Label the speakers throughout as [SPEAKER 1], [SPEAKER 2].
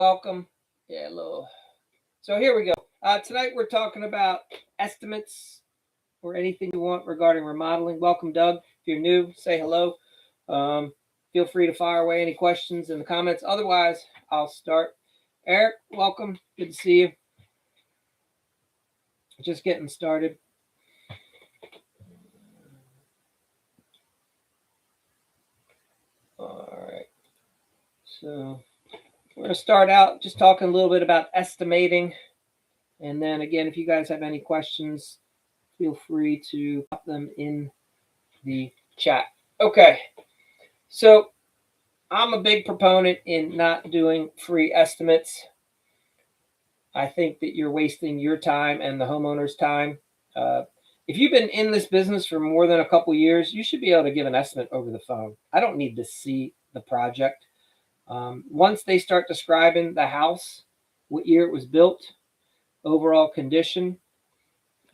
[SPEAKER 1] Welcome. Yeah, a little. So here we go. Tonight we're talking about estimates or anything you want regarding remodeling. Welcome, Doug. If you're new, say hello. Um, Feel free to fire away any questions in the comments. Otherwise, I'll start. Eric, welcome. Good to see you. Just getting started. All right. So we're going to start out just talking a little bit about estimating. And then again, if you guys have any questions, feel free to put them in the chat. Okay. So I'm a big proponent in not doing free estimates. I think that you're wasting your time and the homeowner's time. If you've been in this business for more than a couple years, you should be able to give an estimate over the phone. I don't need to see the project. Once they start describing the house, what year it was built, overall condition,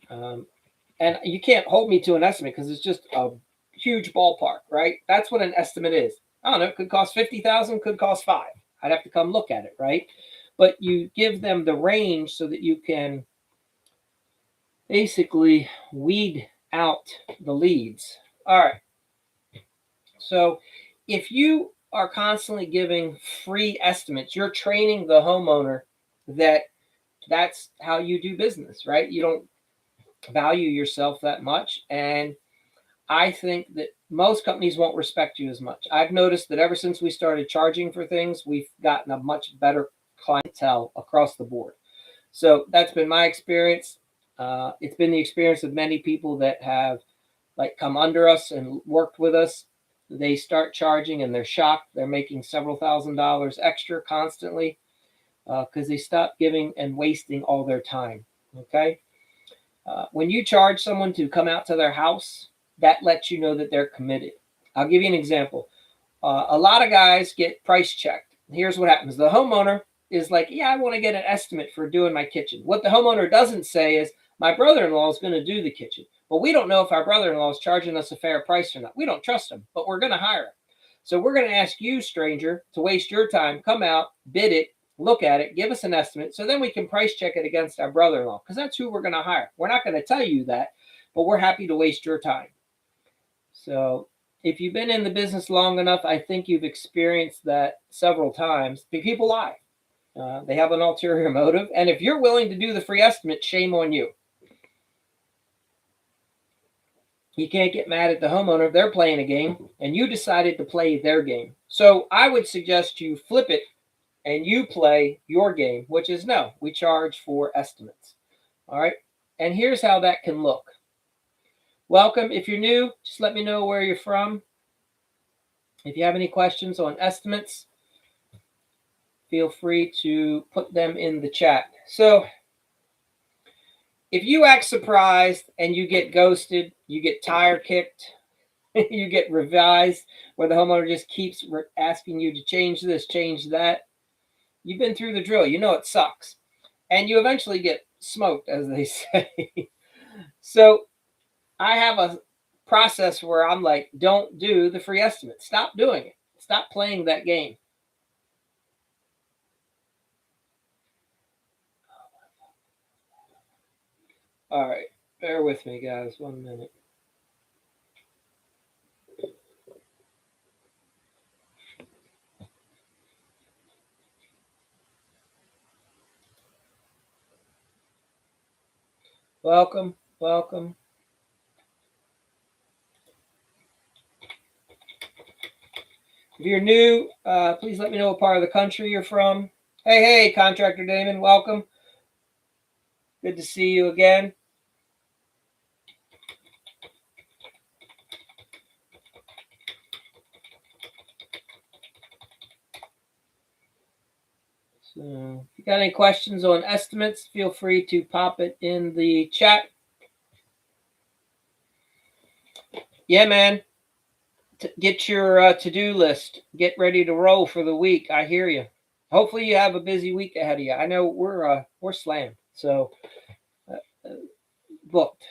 [SPEAKER 1] and you can't hold me to an estimate because it's just a huge ballpark, right? That's what an estimate is. I don't know. It could cost 50,000, could cost 5. I'd have to come look at it, right? But you give them the range so that you can basically weed out the leads. All right. So if you are constantly giving free estimates, you're training the homeowner that that's how you do business, right? You don't value yourself that much. And I think that most companies won't respect you as much. I've noticed that ever since we started charging for things, we've gotten a much better clientele across the board. So that's been my experience. It's been the experience of many people that have come under us and worked with us. They start charging and they're shocked. They're making several $1,000s extra constantly because they stop giving and wasting all their time. Okay. When you charge someone to come out to their house, that lets you know that they're committed. I'll give you an example. A lot of guys get price checked. Here's what happens. The homeowner is like, yeah, I want to get an estimate for doing my kitchen. What the homeowner doesn't say is, my brother-in-law is going to do the kitchen. But we don't know if our brother-in-law is charging us a fair price or not. We don't trust him, but we're going to hire him. So we're going to ask you, stranger, to waste your time, come out, bid it, look at it, give us an estimate, so then we can price check it against our brother-in-law, because that's who we're going to hire. We're not going to tell you that, but we're happy to waste your time. So if you've been in the business long enough, I think you've experienced that several times. People lie. They have an ulterior motive. And if you're willing to do the free estimate, shame on you. You can't get mad at the homeowner. They're playing a game, and you decided to play their game. So I would suggest you flip it and you play your game, which is no, we charge for estimates. All right. And here's how that can look. Welcome. If you're new, just let me know where you're from. If you have any questions on estimates, feel free to put them in the chat. So if you act surprised and you get ghosted, you get tire kicked, you get revised, where the homeowner just keeps asking you to change this, change that, you've been through the drill. You know it sucks. And you eventually get smoked, as they say. So I have a process where I'm like, don't do the free estimate. Stop doing it. Stop playing that game. All right. Bear with me, guys. 1 minute. Welcome. Welcome. If you're new, please let me know what part of the country you're from. Hey, Contractor Damon, welcome. Good to see you again. So if you got any questions on estimates, feel free to pop it in the chat. Yeah, man. Get your to-do list. Get ready to roll for the week. I hear you. Hopefully you have a busy week ahead of you. I know we're slammed, so booked,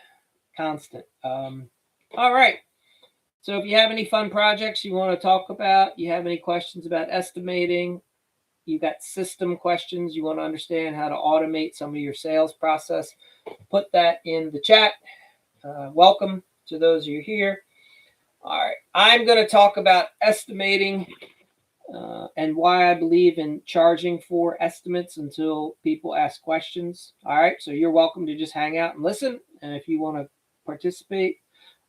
[SPEAKER 1] constant. All right. So if you have any fun projects you want to talk about, you have any questions about estimating, you got system questions, you want to understand how to automate some of your sales process, put that in the chat. Welcome to those of you here. All right, I'm going to talk about estimating and why I believe in charging for estimates until people ask questions. All right, so you're welcome to just hang out and listen. And if you want to participate,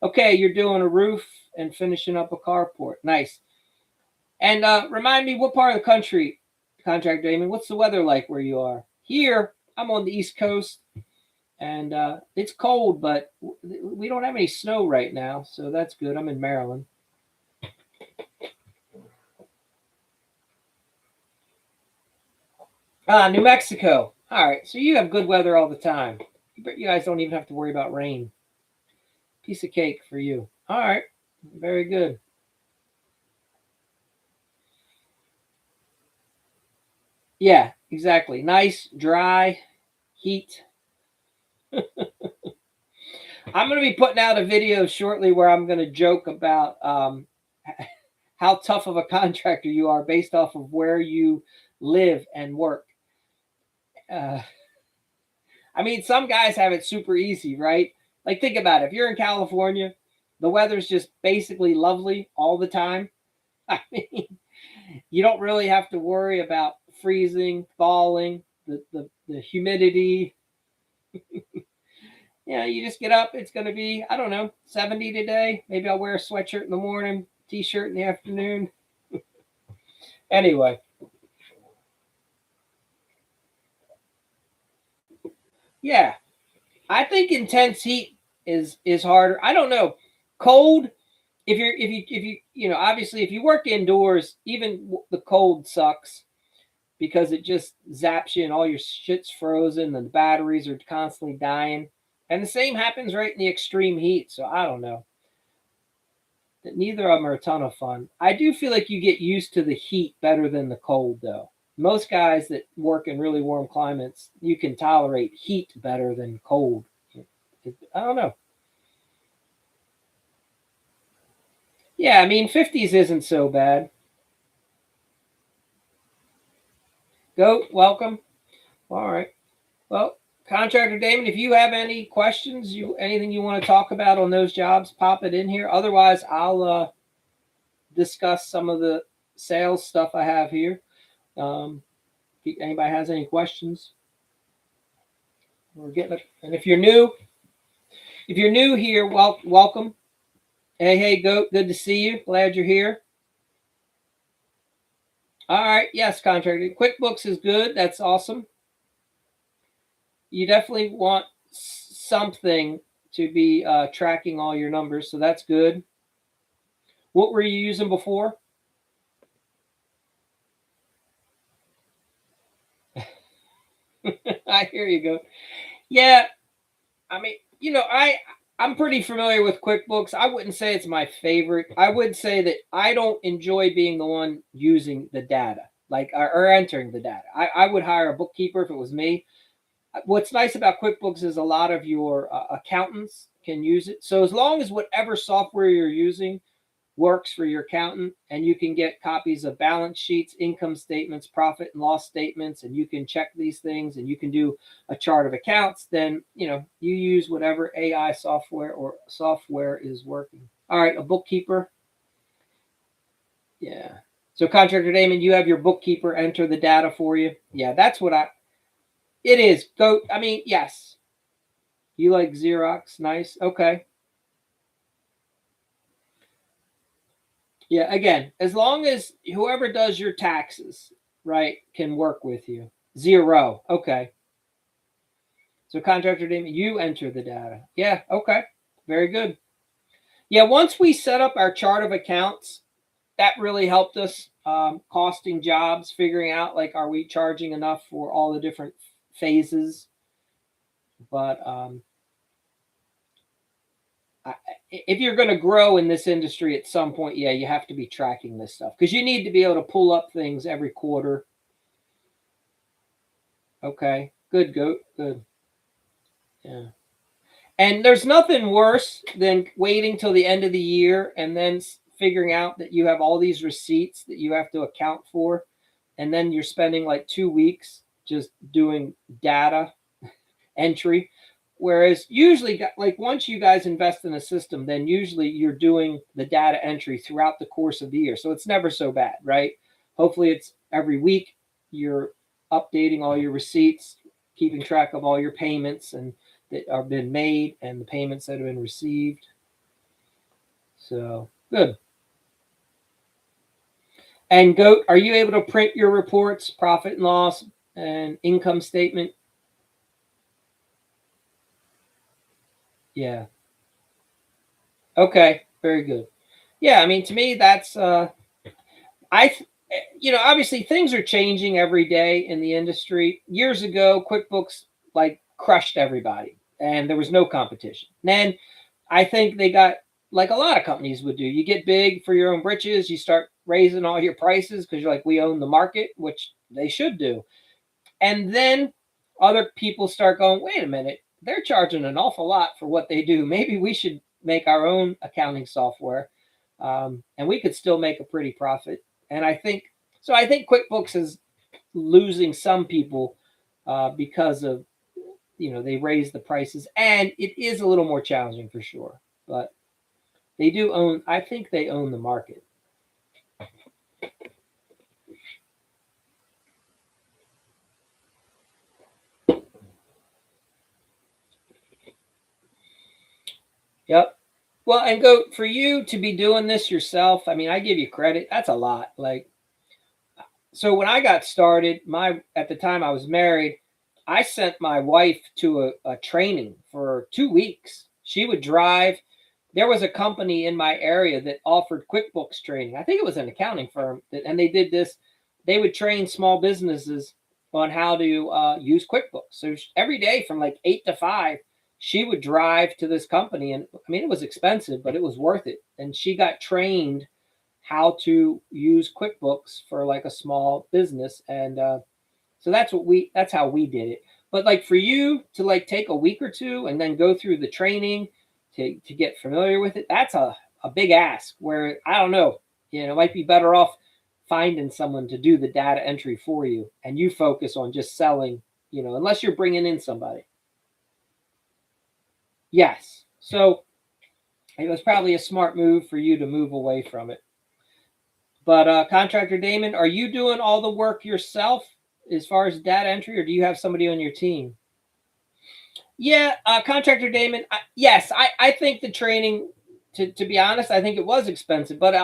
[SPEAKER 1] okay, you're doing a roof and finishing up a carport. Nice. And remind me, what part of the country, Contractor Damon, what's the weather like where you are? Here, I'm on the East Coast, and it's cold, but we don't have any snow right now, so that's good. I'm in Maryland. New Mexico. All right, so you have good weather all the time. You guys don't even have to worry about rain. Piece of cake for you. All right, very good. Yeah, exactly. Nice, dry, heat. I'm going to be putting out a video shortly where I'm going to joke about how tough of a contractor you are based off of where you live and work. I mean, some guys have it super easy, right? Like, think about it. If you're in California, the weather's just basically lovely all the time. I mean, you don't really have to worry about freezing, thawing, the humidity. Yeah, you just get up. It's going to be, I don't know, 70 today. Maybe I'll wear a sweatshirt in the morning, t-shirt in the afternoon. Anyway. Yeah, I think intense heat is harder. I don't know. Cold, if you obviously if you work indoors, even the cold sucks because it just zaps you and all your shit's frozen and the batteries are constantly dying. And the same happens right in the extreme heat. So I don't know. Neither of them are a ton of fun. I do feel like you get used to the heat better than the cold, though. Most guys that work in really warm climates, you can tolerate heat better than cold. I don't know. Yeah, I mean, 50s isn't so bad. Goat, welcome. All right. Well, Contractor Damon, if you have any questions, anything you want to talk about on those jobs, pop it in here. Otherwise, I'll discuss some of the sales stuff I have here. If anybody has any questions, we're getting it. And if you're new here, welcome. Hey, Goat, good to see you. Glad you're here. All right, yes, contractor. QuickBooks is good. That's awesome. You definitely want something to be tracking all your numbers, so that's good. What were you using before? I hear you, Goat. Yeah, I mean, I'm pretty familiar with QuickBooks. I wouldn't say it's my favorite. I would say that I don't enjoy being the one using the data, like or entering the data. I would hire a bookkeeper if it was me. What's nice about QuickBooks is a lot of your accountants can use it. So as long as whatever software you're using works for your accountant and you can get copies of balance sheets, income statements, profit and loss statements, and you can check these things and you can do a chart of accounts, then you use whatever AI software or software is working. All right, a bookkeeper. Yeah. So Contractor Damon, you have your bookkeeper enter the data for you. Yeah, that's what it is. I mean, yes. You like Xerox? Nice. Okay. Yeah, again, as long as whoever does your taxes, right, can work with you. Xero. Okay. So contractor name, you enter the data. Yeah, okay. Very good. Yeah, once we set up our chart of accounts, that really helped us costing jobs, figuring out like, are we charging enough for all the different phases? But if you're going to grow in this industry at some point, yeah, you have to be tracking this stuff because you need to be able to pull up things every quarter. Okay, good, Goat, good. Yeah. And there's nothing worse than waiting till the end of the year and then figuring out that you have all these receipts that you have to account for. and then you're spending like 2 weeks just doing data entry. Whereas usually, like once you guys invest in a system, then usually you're doing the data entry throughout the course of the year. So it's never so bad, right? Hopefully it's every week you're updating all your receipts, keeping track of all your payments and that have been made and the payments that have been received. So good. And Goat, are you able to print your reports, profit and loss, and income statement? Yeah. Okay. Very good. Yeah. I mean, to me, that's I. Obviously things are changing every day in the industry. Years ago, QuickBooks like crushed everybody, and there was no competition. Then I think they got like a lot of companies would do. You get big for your own britches. You start raising all your prices because you're like, we own the market, which they should do. And then other people start going, wait a minute, they're charging an awful lot for what they do. Maybe we should make our own accounting software, and we could still make a pretty profit. And I think so. I think QuickBooks is losing some people because of they raise the prices, and it is a little more challenging for sure. But they do own. I think they own the market. Yep. Well, and Go for you to be doing this yourself. I mean, I give you credit. That's a lot. Like, so when I got started, my at the time I was married, I sent my wife to a training for 2 weeks. She would drive. There was a company in my area that offered QuickBooks training. I think it was an accounting firm, and they did this. They would train small businesses on how to use QuickBooks. So every day from like 8 to 5, she would drive to this company, and I mean it was expensive, but it was worth it. And she got trained how to use QuickBooks for like a small business, and so that's how we did it. But like for you to like take a week or two and then go through the training to get familiar with it, that's a big ask. Where I don't know, it might be better off finding someone to do the data entry for you, and you focus on just selling. Unless you're bringing in somebody. Yes. So it was probably a smart move for you to move away from it. But Contractor Damon, are you doing all the work yourself as far as data entry, or do you have somebody on your team? Yeah, Contractor Damon. Yes, I think the training. To be honest, I think it was expensive, but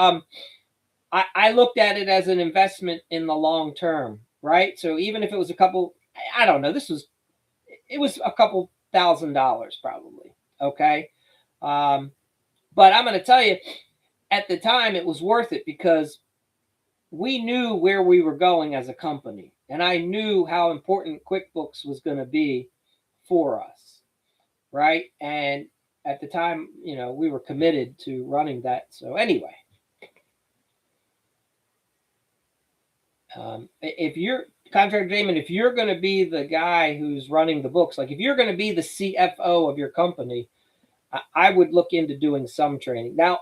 [SPEAKER 1] I looked at it as an investment in the long term, right? So even if it was a couple, I don't know. It was a couple $1,000s probably. Okay, um, but I'm going to tell you, at the time it was worth it because we knew where we were going as a company, and I knew how important QuickBooks was going to be for us, right? And at the time, we were committed to running that. So anyway, if you're Contractor Damon, if you're going to be the guy who's running the books, like if you're going to be the CFO of your company, I would look into doing some training. Now,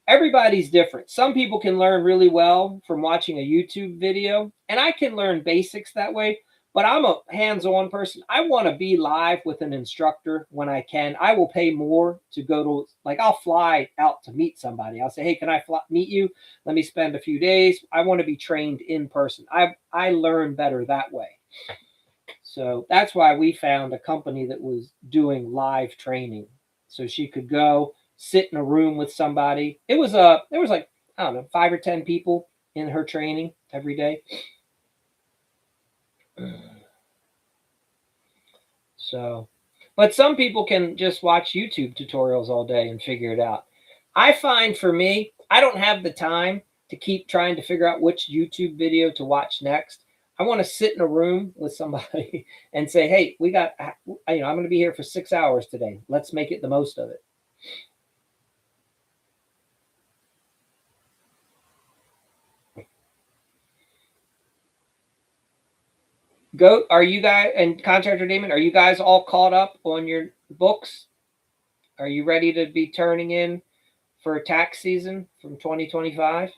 [SPEAKER 1] everybody's different. Some people can learn really well from watching a YouTube video, and I can learn basics that way. But I'm a hands-on person. I want to be live with an instructor when I can. I will pay more to go to, like, I'll fly out to meet somebody. I'll say, hey, can I meet you? Let me spend a few days. I want to be trained in person. I learn better that way. So that's why we found a company that was doing live training. So she could go sit in a room with somebody. There was like, I don't know, 5 or 10 people in her training every day. So, but some people can just watch YouTube tutorials all day and figure it out. I find for me, I don't have the time to keep trying to figure out which YouTube video to watch next. I want to sit in a room with somebody and say, hey, I'm going to be here for 6 hours today. Let's make it the most of it. Goat, are you guys and Contractor Damon, are you guys all caught up on your books? Are you ready to be turning in for tax season from 2025?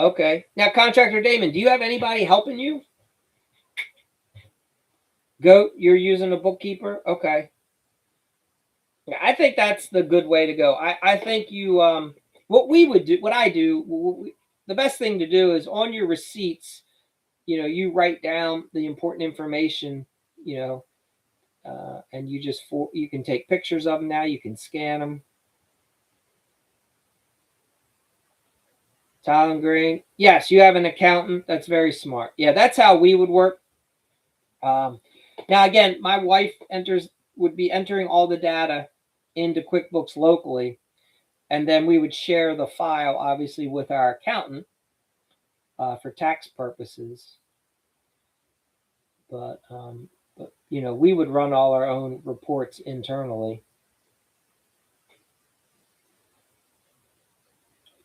[SPEAKER 1] Okay. Now, Contractor Damon, do you have anybody helping you? Goat, you're using a bookkeeper? Okay. Yeah, I think that's the good way to go. I think you, what we would do, what I do, the best thing to do is on your receipts, you write down the important information, and you can take pictures of them now. You can scan them. Tile and grain. Yes, you have an accountant. That's very smart. Yeah, that's how we would work. Now, again, my wife would be entering all the data into QuickBooks locally, and then we would share the file, obviously, with our accountant for tax purposes. But we would run all our own reports internally.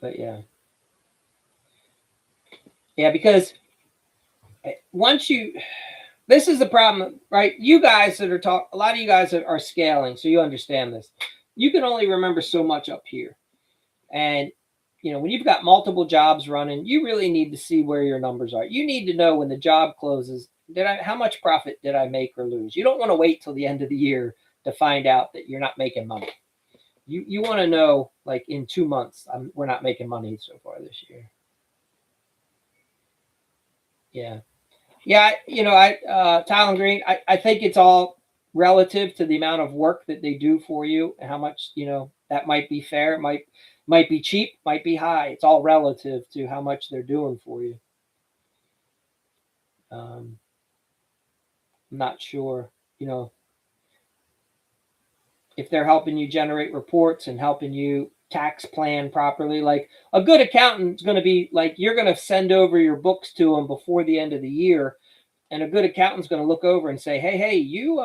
[SPEAKER 1] But yeah, because this is the problem, right? You guys that are a lot of you guys are scaling, so you understand this. You can only remember so much up here, and when you've got multiple jobs running, you really need to see where your numbers are. You need to know when the job closes, how much profit did I make or lose? You don't want to wait till the end of the year to find out that you're not making money. You want to know, like, in 2 months, we're not making money so far this year. Yeah. Yeah, Tile and Green, I think it's all relative to the amount of work that they do for you and how much, that might be fair. It might be cheap, might be high. It's all relative to how much they're doing for you. I'm not sure, if they're helping you generate reports and helping you tax plan properly. Like, a good accountant is going to be like, you're going to send over your books to them before the end of the year. And a good accountant's going to look over and say, hey, you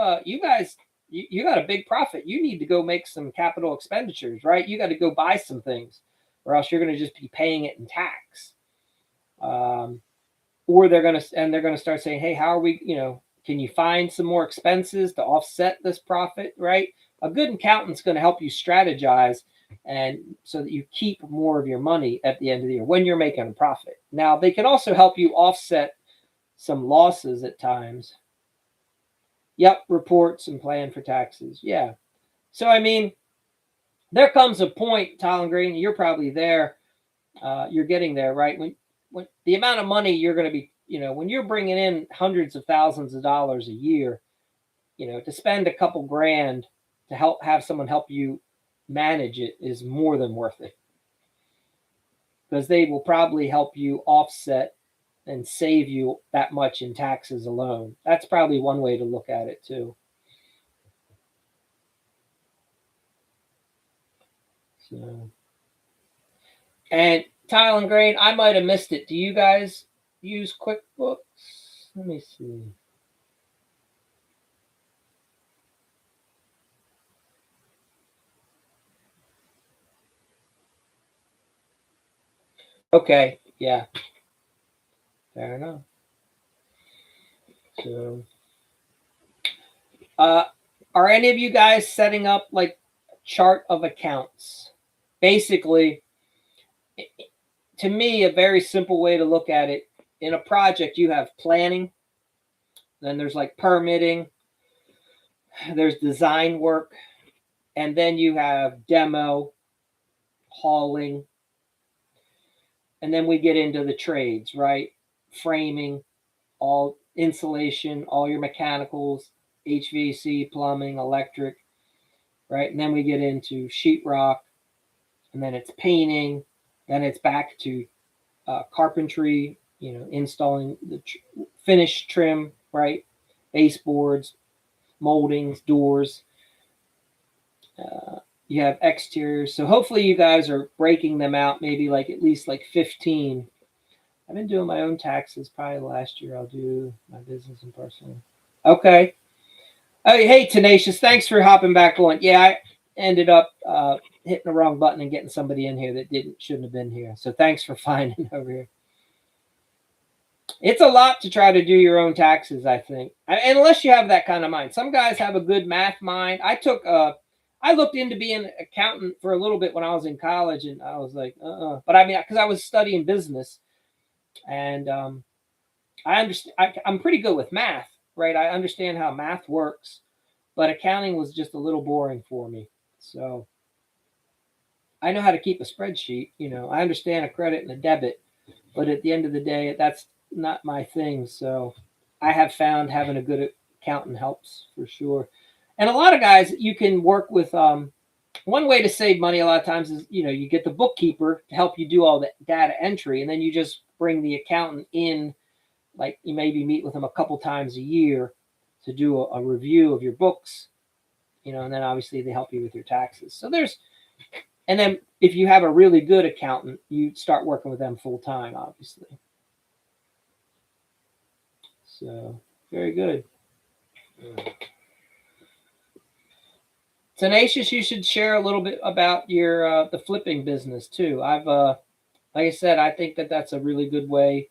[SPEAKER 1] guys, you got a big profit. You need to go make some capital expenditures, right? You got to go buy some things, or else you're going to just be paying it in tax. Or they're going to start saying, hey, how are we, can you find some more expenses to offset this profit, right? A good accountant's going to help you strategize, and so that you keep more of your money at the end of the year when you're making a profit. Now, they can also help you offset some losses at times. Yep, reports and plan for taxes. Yeah. So, I mean, there comes a point, Tile and Green, you're probably there. You're getting there, right? When the amount of money you're going to be, when you're bringing in hundreds of thousands of dollars a year, to spend a couple grand to have someone help you manage it is more than worth it, because they will probably help you offset and save you that much in taxes alone. That's probably one way to look at it too. So, and Tile and Grain, I might have missed it. Do you guys use QuickBooks? Let me see. Okay, yeah. Fair enough. So, are any of you guys setting up like a chart of accounts? Basically, to me, a very simple way to look at it, in a project, you have planning, then there's like permitting, there's design work, and then you have demo, hauling, and then we get into the trades, right? Framing, all insulation, all your mechanicals, HVAC, plumbing, electric, right? And then we get into sheetrock, and then it's painting, then it's back to carpentry, installing the finish trim, right? Baseboards, moldings, doors. You have exteriors. So hopefully you guys are breaking them out, maybe like at least like 15. I've been doing my own taxes. Probably last year I'll do my business and personal. Okay. Oh, hey, Tenacious. Thanks for hopping back on. Yeah, I ended up hitting the wrong button and getting somebody in here that shouldn't have been here. So thanks for finding over here. It's a lot to try to do your own taxes, I think, unless you have that kind of mind. Some guys have a good math mind. I looked into being an accountant for a little bit when I was in college, and I was like, But I mean, because I was studying business, And I understand. I'm pretty good with math, right? I understand how math works, but accounting was just a little boring for me. So I know how to keep a spreadsheet. I understand a credit and a debit, but at the end of the day, that's not my thing. So I have found having a good accountant helps for sure. And a lot of guys, you can work with. One way to save money a lot of times is you get the bookkeeper to help you do all the data entry, and then you just bring the accountant in. Like you maybe meet with them a couple times a year to do a review of your books, and then obviously they help you with your taxes. And then if you have a really good accountant, you start working with them full time, obviously. So very good. Tenacious, you should share a little bit about your the flipping business too. I've like I said, I think that that's a really good way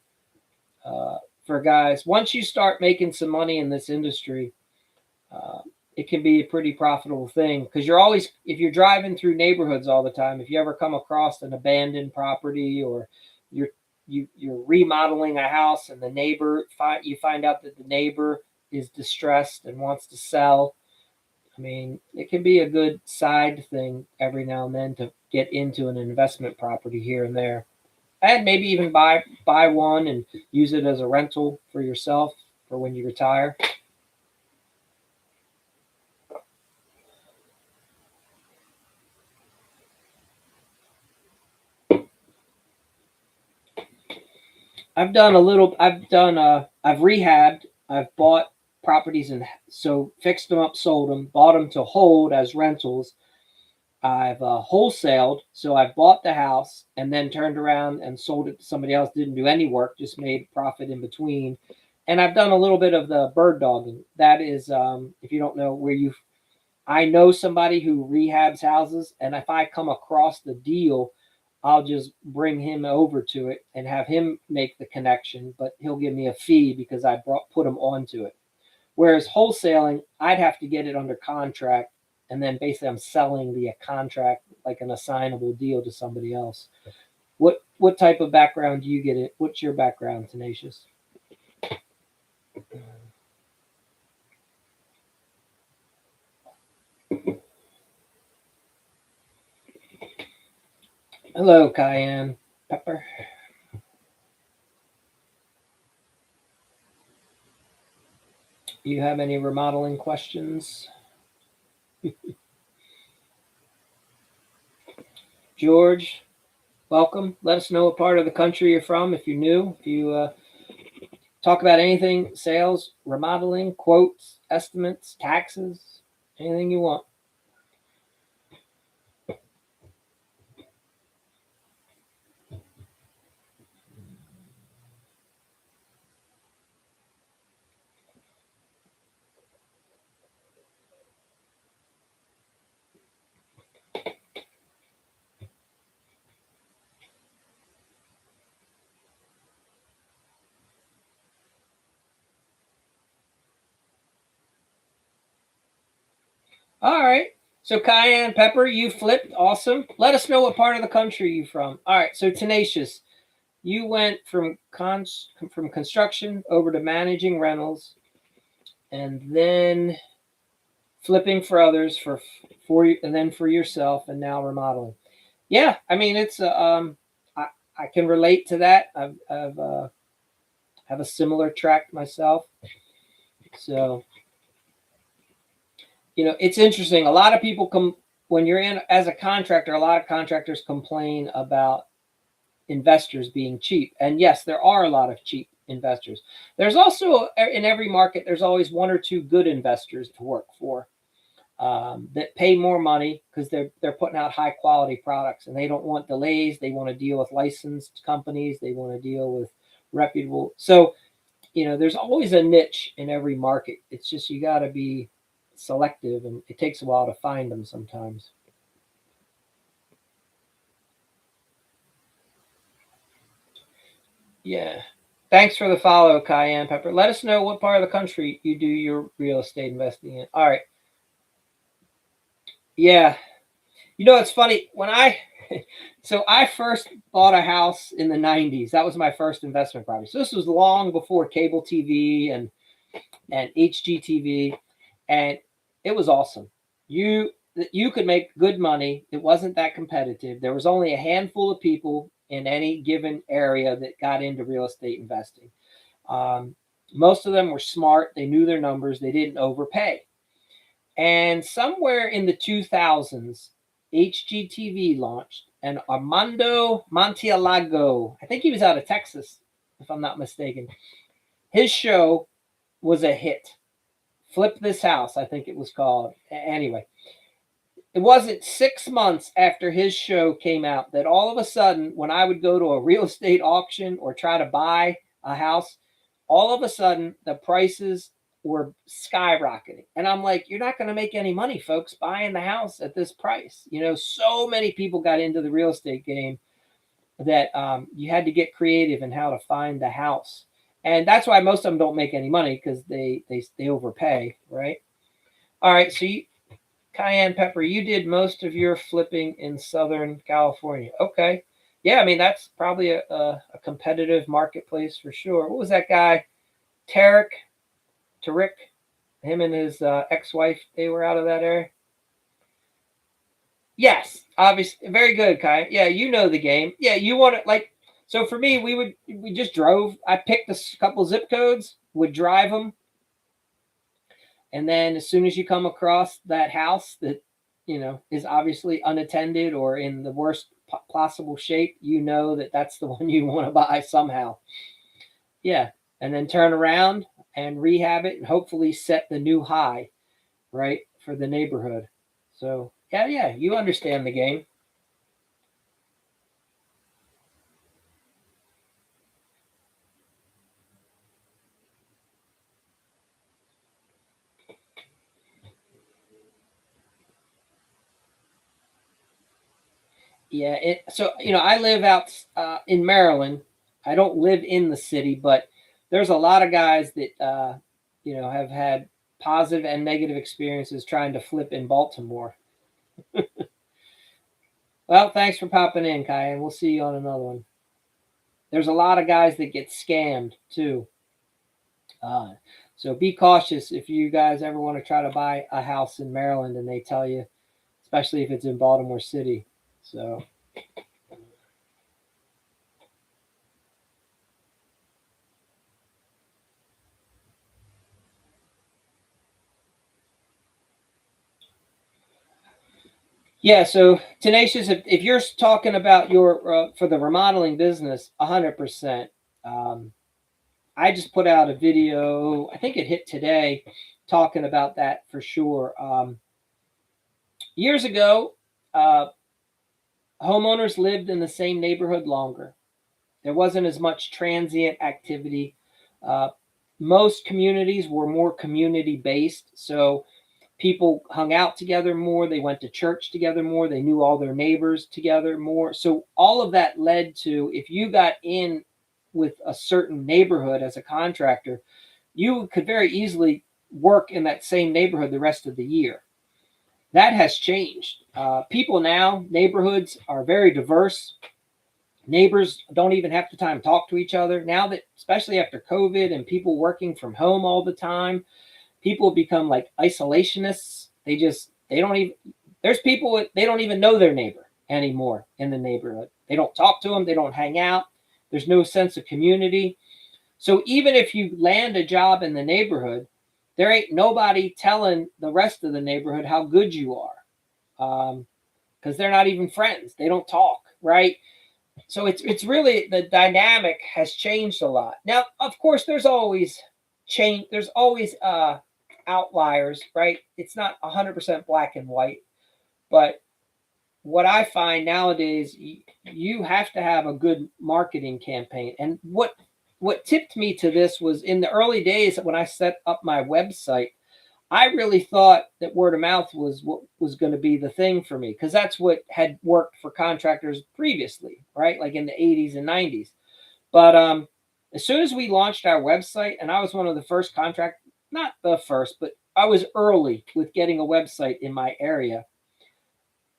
[SPEAKER 1] for guys. Once you start making some money in this industry, uh, it can be a pretty profitable thing because if you're driving through neighborhoods all the time, if you ever come across an abandoned property or you're you're remodeling a house and you find out that the neighbor is distressed and wants to sell. I mean, it can be a good side thing every now and then to get into an investment property here and there, and maybe even buy one and use it as a rental for yourself for when you retire. I've done a little. I've rehabbed. I've bought properties and so fixed them up, sold them, bought them to hold as rentals. I've wholesaled, so I bought the house and then turned around and sold it to somebody else. Didn't do any work, just made profit in between. And I've done a little bit of the bird dogging. That is, if you don't know I know somebody who rehabs houses, and if I come across the deal, I'll just bring him over to it and have him make the connection, but he'll give me a fee because put him onto it. Whereas wholesaling, I'd have to get it under contract, and then basically I'm selling the contract like an assignable deal to somebody else. What type of background do you get it? What's your background, Tenacious? Hello, Cayenne Pepper. Do you have any remodeling questions? George, welcome. Let us know what part of the country you're from if you're new. If you talk about anything, sales, remodeling, quotes, estimates, taxes, anything you want. All right. So cayenne pepper, you flipped. Awesome. Let us know what part of the country you from. All right. So Tenacious, you went from construction over to managing rentals, and then flipping for others and then for yourself, and now remodeling. Yeah, I mean it's I can relate to that. I've have a similar track myself. So it's interesting. A lot of people come when you're in as a contractor. A lot of contractors complain about investors being cheap, and yes, there are a lot of cheap investors. There's also in every market there's always one or two good investors to work for that pay more money because they're putting out high quality products and they don't want delays. They want to deal with licensed companies. They want to deal with reputable. So there's always a niche in every market. It's just you got to be selective, and it takes a while to find them sometimes. Yeah. Thanks for the follow, Cayenne Pepper. Let us know what part of the country you do your real estate investing in. All right. Yeah. It's funny so I first bought a house in the 90s. That was my first investment property. So this was long before cable TV and HGTV, and it was awesome. You you could make good money. It wasn't that competitive. There was only a handful of people in any given area that got into real estate investing. Um, Most of them were smart. They knew their numbers. They didn't overpay. And somewhere in the 2000s, HGTV launched, and Armando Montialago, I think he was out of Texas, if I'm not mistaken, his show was a hit. Flip This House, I think it was called. Anyway, it wasn't 6 months after his show came out that all of a sudden, when I would go to a real estate auction or try to buy a house, all of a sudden the prices were skyrocketing. And I'm like, you're not going to make any money, folks, buying the house at this price. So many people got into the real estate game that you had to get creative in how to find the house. And that's why most of them don't make any money, because they overpay, right? All right, so Cayenne Pepper, you did most of your flipping in Southern California. Okay. Yeah, I mean, that's probably a competitive marketplace for sure. What was that guy? Tarek, him and his ex-wife, they were out of that area. Yes, obviously, very good, Kai. Yeah, you know the game. Yeah, you want to like. So for me, we just drove. I picked a couple zip codes, would drive them, and then as soon as you come across that house that is obviously unattended or in the worst possible shape, that that's the one you want to buy somehow. Yeah, and then turn around and rehab it and hopefully set the new high, right, for the neighborhood. So yeah, you understand the game. Yeah, so I live out in Maryland. I don't live in the city, but there's a lot of guys that have had positive and negative experiences trying to flip in Baltimore. Well, thanks for popping in, Kai, and we'll see you on another one. There's a lot of guys that get scammed too. Uh, so be cautious if you guys ever want to try to buy a house in Maryland and they tell you, especially if it's in Baltimore City. So yeah, so Tenacious, if you're talking about your for the remodeling business, 100%. Um, I just put out a video. I think it hit today, talking about that for sure. Years ago, uh, homeowners lived in the same neighborhood longer. There wasn't as much transient activity. Uh, Most communities were more community based, so people hung out together more. They went to church together more. They knew all their neighbors together more. So all of that led to, if you got in with a certain neighborhood as a contractor, you could very easily work in that same neighborhood the rest of the year. That has changed. People now, neighborhoods are very diverse. Neighbors don't even have the time to talk to each other now, that especially after COVID and people working from home all the time, people become like isolationists. They don't even, there's people, they don't even know their neighbor anymore in the neighborhood. They don't talk to them. They don't hang out. There's no sense of community. So even if you land a job in the neighborhood, there ain't nobody telling the rest of the neighborhood how good you are, because they're not even friends. They don't talk, right? So it's really, the dynamic has changed a lot. Now, of course, there's always change. There's always outliers, right? It's not 100% black and white, but what I find nowadays, you have to have a good marketing campaign. And what tipped me to this was in the early days when I set up my website. I really thought that word of mouth was what was going to be the thing for me, because that's what had worked for contractors previously, right? Like in the 80s and 90s. But as soon as we launched our website, and I was one of the first not the first, but I was early with getting a website in my area.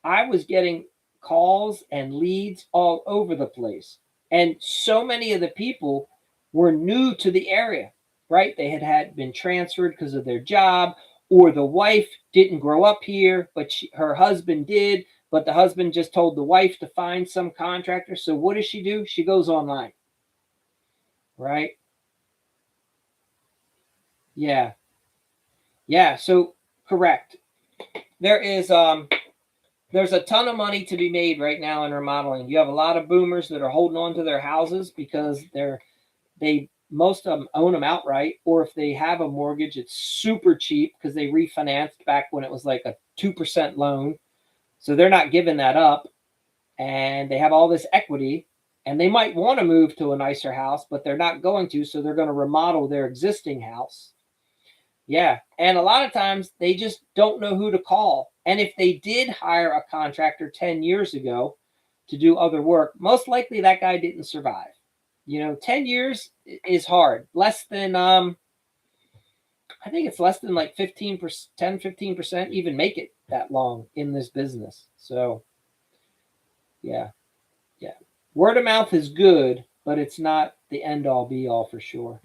[SPEAKER 1] I was getting calls and leads all over the place. And so many of the people were new to the area, right? They had been transferred because of their job, or the wife didn't grow up here, but her husband did. But the husband just told the wife to find some contractor. So what does she do? She goes online, right? Yeah. Yeah. So correct. There is there's a ton of money to be made right now in remodeling. You have a lot of boomers that are holding on to their houses because they most of them own them outright, or if they have a mortgage, it's super cheap because they refinanced back when it was like a 2% loan. So they're not giving that up, and they have all this equity, and they might want to move to a nicer house, but they're not going to, so they're going to remodel their existing house. Yeah. And a lot of times they just don't know who to call. And if they did hire a contractor 10 years ago to do other work, most likely that guy didn't survive. 10 years is hard. Less than I think it's less than like 15%, 10-15% even make it that long in this business. So, yeah. Yeah. Word of mouth is good, but it's not the end all be all for sure.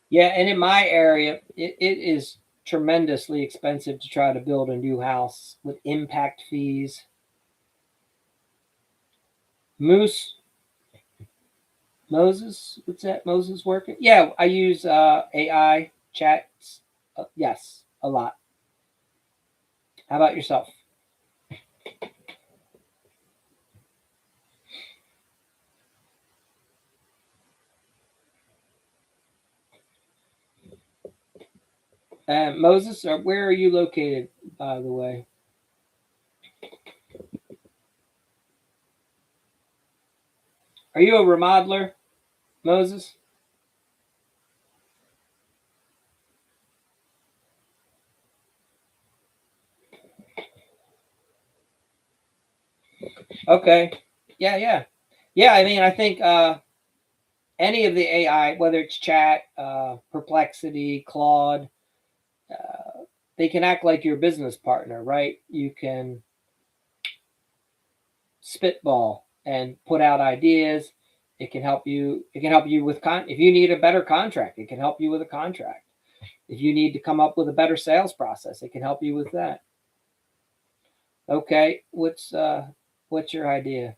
[SPEAKER 1] Yeah, and in my area, it is tremendously expensive to try to build a new house with impact fees. Moose Moses, what's that? Moses working? Yeah, I use AI chats. Yes, a lot. How about yourself? Moses, where are you located, by the way? Are you a remodeler, Moses? Okay. Yeah, yeah. Yeah, I mean, I think any of the AI, whether it's chat, Perplexity, Claude, they can act like your business partner, right? You can spitball and put out ideas. It can help you. It can help you with if you need a better contract. It can help you with a contract. If you need to come up with a better sales process, it can help you with that. Okay, what's your idea?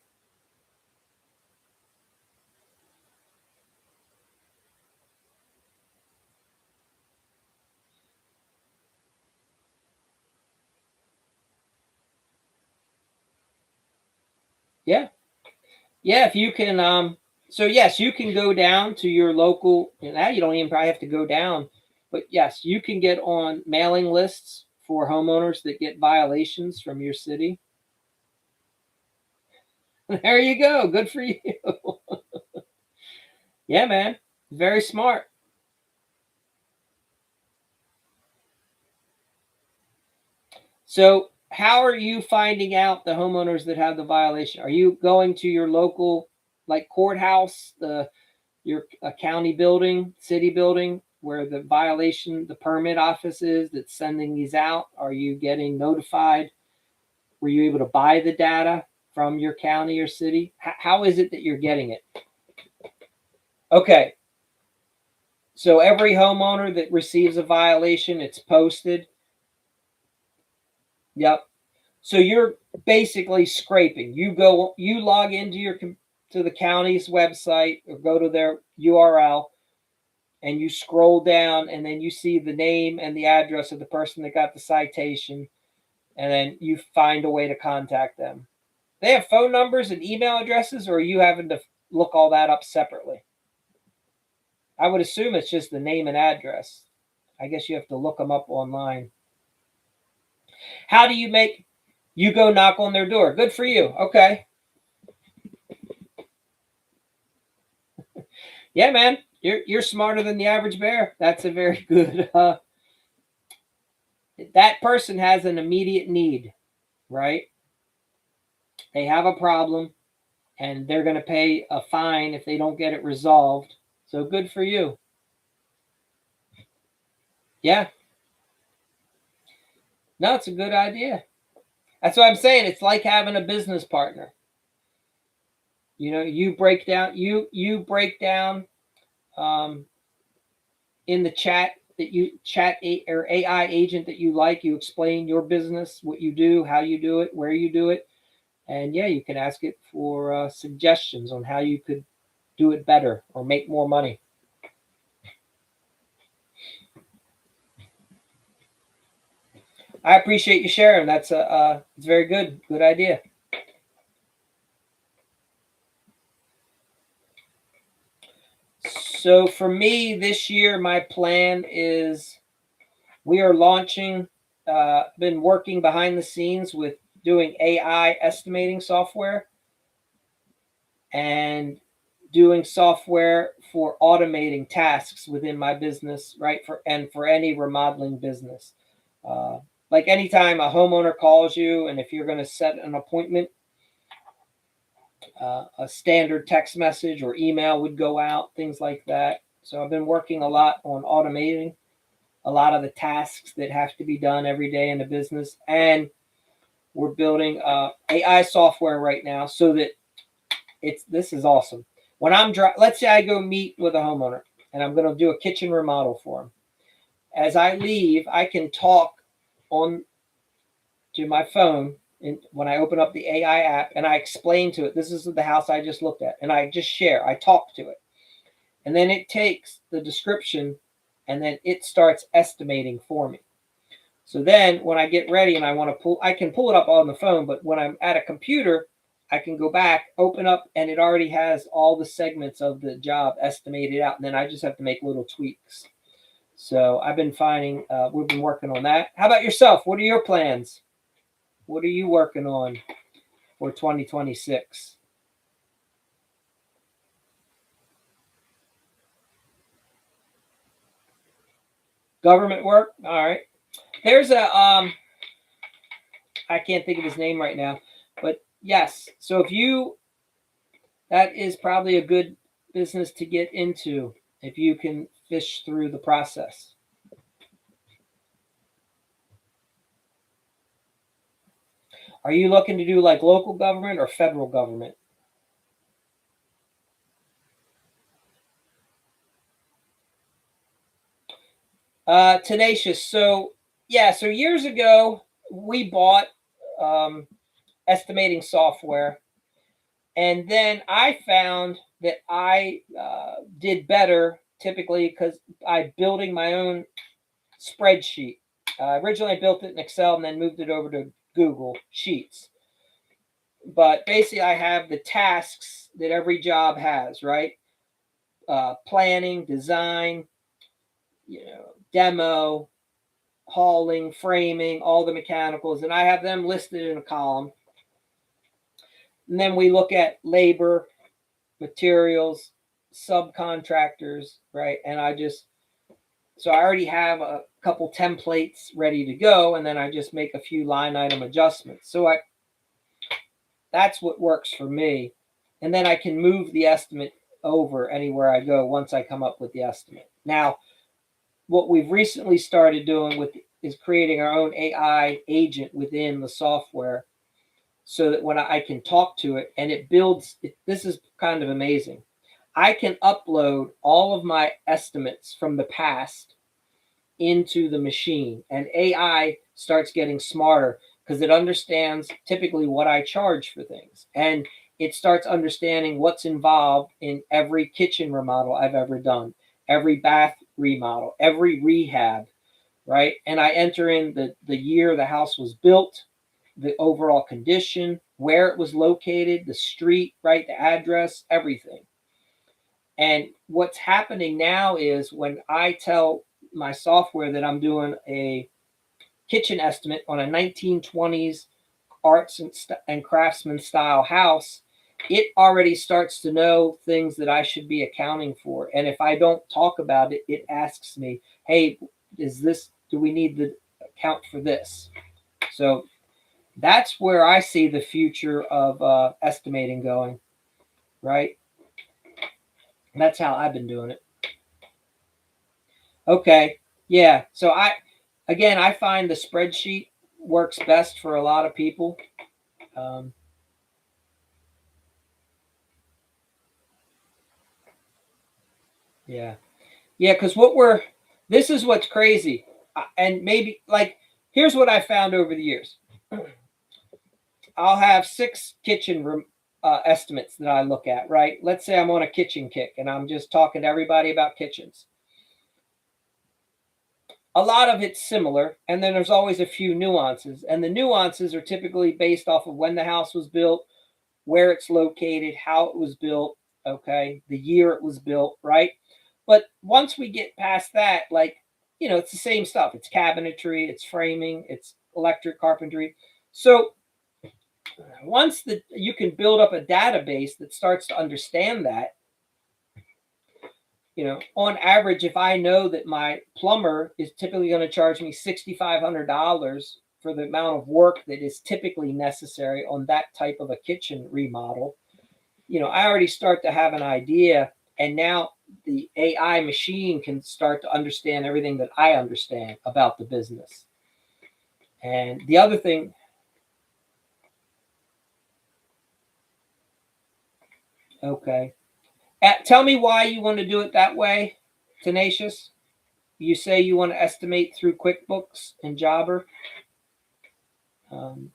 [SPEAKER 1] Yeah, yeah. If you can, so yes, you can go down to your local. Now you don't even probably have to go down, but yes, you can get on mailing lists for homeowners that get violations from your city. There you go. Good for you. Yeah, man. Very smart. So, how are you finding out the homeowners that have the violation? Are you going to your local, like courthouse, your county building, city building, where the violation, the permit office is that's sending these out? Are you getting notified? Were you able to buy the data from your county or city? How is it that you're getting it? Okay, so every homeowner that receives a violation, it's posted. Yep. So you're basically scraping. You log into to the county's website or go to their URL, and you scroll down, and then you see the name and the address of the person that got the citation, and then you find a way to contact them. They have phone numbers and email addresses, or are you having to look all that up separately? I would assume it's just the name and address. I guess you have to look them up online. How do you make you go knock on their door? Good for you. Okay. Yeah, man, you're smarter than the average bear. That's a very good That person has an immediate need, right? They have a problem and they're going to pay a fine if they don't get it resolved. So good for you. Yeah. No, it's a good idea. That's what I'm saying. It's like having a business partner. You break down you break down um, in the chat that you or AI agent that you like. You explain your business, what you do, how you do it, where you do it, and yeah, you can ask it for suggestions on how you could do it better or make more money. I appreciate you sharing. That's it's very good idea. So for me this year, my plan is we are launching. Been working behind the scenes with doing AI estimating software and doing software for automating tasks within my business, right? For any remodeling business. Uh, like anytime a homeowner calls you, and if you're going to set an appointment, a standard text message or email would go out, things like that. So I've been working a lot on automating a lot of the tasks that have to be done every day in the business, and we're building AI software right now so that this is awesome. When let's say I go meet with a homeowner and I'm going to do a kitchen remodel for him. As I leave, I can talk on to my phone, and when I open up the AI app and I explain to it, this is the house I just looked at, and I just share, I talk to it, and then it takes the description and then it starts estimating for me. So then when I get ready and I want to I can pull it up on the phone, but when I'm at a computer, I can go back, open up, and it already has all the segments of the job estimated out. And then I just have to make little tweaks. So I've been finding, we've been working on that. How about yourself? What are your plans? What are you working on for 2026? Government work? All right. There's I can't think of his name right now, but yes. So that is probably a good business to get into if you can fish through the process. Are you looking to do like local government or federal government? Tenacious. So yeah, so years ago we bought um, estimating software, and then I found that I did better typically because I building my own spreadsheet. Originally, I built it in Excel and then moved it over to Google Sheets. But basically, I have the tasks that every job has, right? Planning, design, demo, hauling, framing, all the mechanicals, and I have them listed in a column. And then we look at labor, materials, subcontractors, right? And so I already have a couple templates ready to go, and then I just make a few line item adjustments. So that's what works for me. And then I can move the estimate over anywhere I go once I come up with the estimate. Now, what we've recently started doing is creating our own AI agent within the software so that when I can talk to it and it builds, this is kind of amazing. I can upload all of my estimates from the past into the machine, and AI starts getting smarter because it understands typically what I charge for things, and it starts understanding what's involved in every kitchen remodel I've ever done, every bath remodel, every rehab, right? And I enter in the year the house was built, the overall condition, where it was located, the street, right, the address, everything. And what's happening now is when I tell my software that I'm doing a kitchen estimate on a 1920s arts and craftsman style house, it already starts to know things that I should be accounting for. And if I don't talk about it, it asks me, hey, do we need the account for this. So that's where I see the future of estimating going, right? And that's how I've been doing it. Okay, yeah. So I find the spreadsheet works best for a lot of people. Um, yeah, yeah. Because this is what's crazy, and maybe like here's what I found over the years. I'll have 6 kitchen room estimates that I look at, right? Let's say I'm on a kitchen kick and I'm just talking to everybody about kitchens. A lot of it's similar, and then there's always a few nuances. And the nuances are typically based off of when the house was built, where it's located, how it was built, okay, the year it was built, right? But once we get past that, like, it's the same stuff. It's cabinetry, it's framing, it's electric carpentry. So once you can build up a database that starts to understand that, on average, if I know that my plumber is typically going to charge me $6,500 for the amount of work that is typically necessary on that type of a kitchen remodel, I already start to have an idea. And now the AI machine can start to understand everything that I understand about the business. And the other thing, okay. Tell me why you want to do it that way, Tenacious. You say you want to estimate through QuickBooks and Jobber. Um,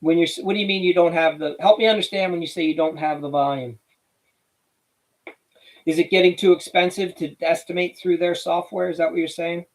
[SPEAKER 1] what do you mean you don't have help me understand when you say you don't have the volume. Is it getting too expensive to estimate through their software? Is that what you're saying?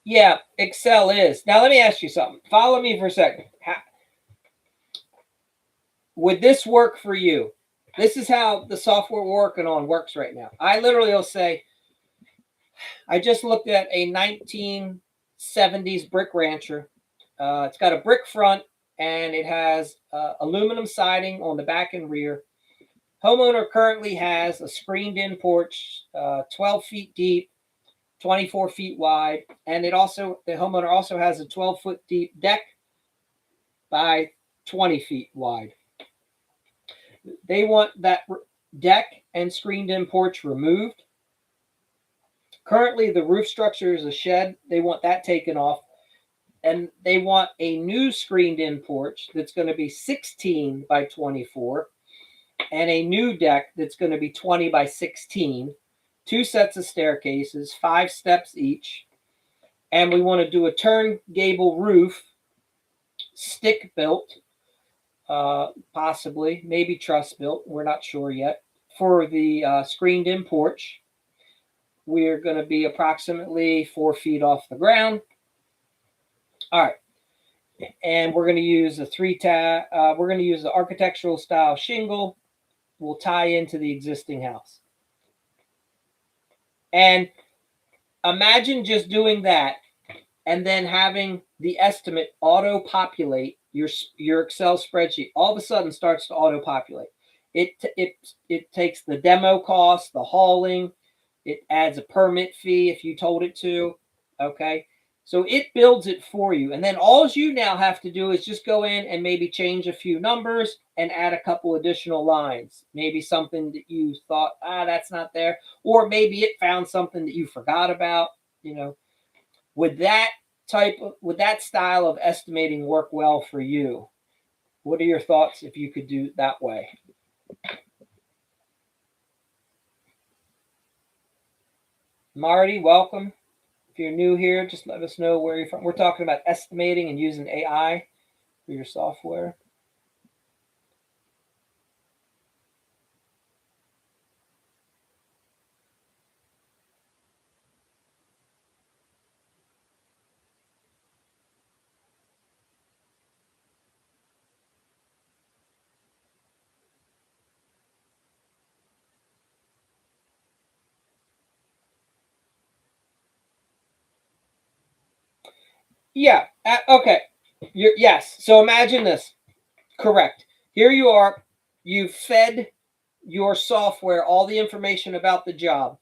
[SPEAKER 1] Yeah, Excel is. Now let me ask you something. Follow me for a second. Would this work for you? This is how the software we're working on works right now. I literally will say, I just looked at a 1970s brick rancher. It's got a brick front and it has aluminum siding on the back and rear. Homeowner currently has a screened in porch, 12 feet deep, 24 feet wide, and the homeowner also has a 12-foot deep deck by 20 feet wide. They want that deck and screened in porch removed. Currently, the roof structure is a shed. They want that taken off. And they want a new screened in porch that's going to be 16 by 24 and a new deck that's going to be 20 by 16, 2 sets of staircases, 5 steps each. And we want to do a turn gable roof, stick built, possibly, maybe truss built. We're not sure yet. For the screened in porch, we're going to be approximately 4 feet off the ground. All right. And we're going to use we're going to use the architectural style shingle. Will tie into the existing house. And imagine just doing that and then having the estimate auto populate your Excel spreadsheet. All of a sudden starts to auto populate. It takes the demo cost, the hauling, it adds a permit fee if you told it to. Okay. So it builds it for you. And then all you now have to do is just go in and maybe change a few numbers and add a couple additional lines. Maybe something that you thought, that's not there. Or maybe it found something that you forgot about. Would that style of estimating work well for you? What are your thoughts if you could do it that way? Marty, welcome. If you're new here, just let us know where you're from. We're talking about estimating and using AI for your software. Yeah. Okay. Yes. So imagine this. Correct. Here you are. You fed your software all the information about the job.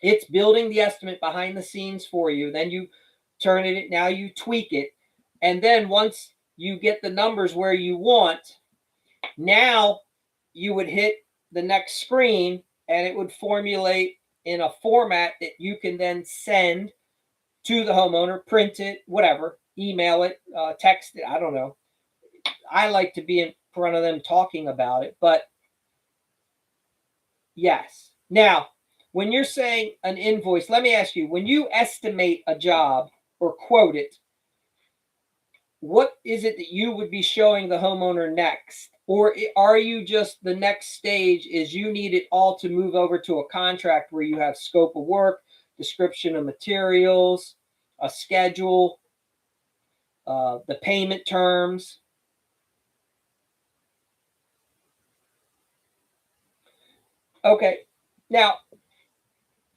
[SPEAKER 1] It's building the estimate behind the scenes for you. Then you turn it. Now you tweak it, and then once you get the numbers where you want, now you would hit the next screen, and it would formulate in a format that you can then send to the homeowner, print it, whatever, email it, text it. I don't know. I like to be in front of them talking about it, but yes. Now, when you're saying an invoice, let me ask you, when you estimate a job or quote it, what is it that you would be showing the homeowner next? Or are you just the next stage is you need it all to move over to a contract where you have scope of work, description of materials, a schedule, the payment terms? Okay. Now,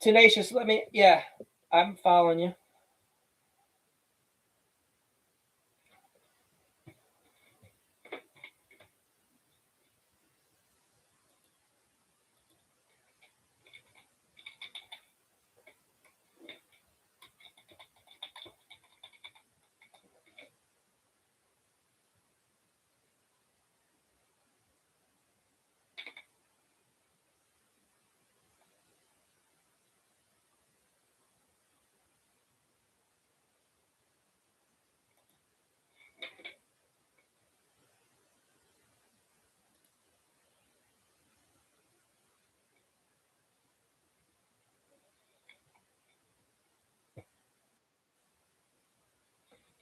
[SPEAKER 1] Tenacious, yeah, I'm following you.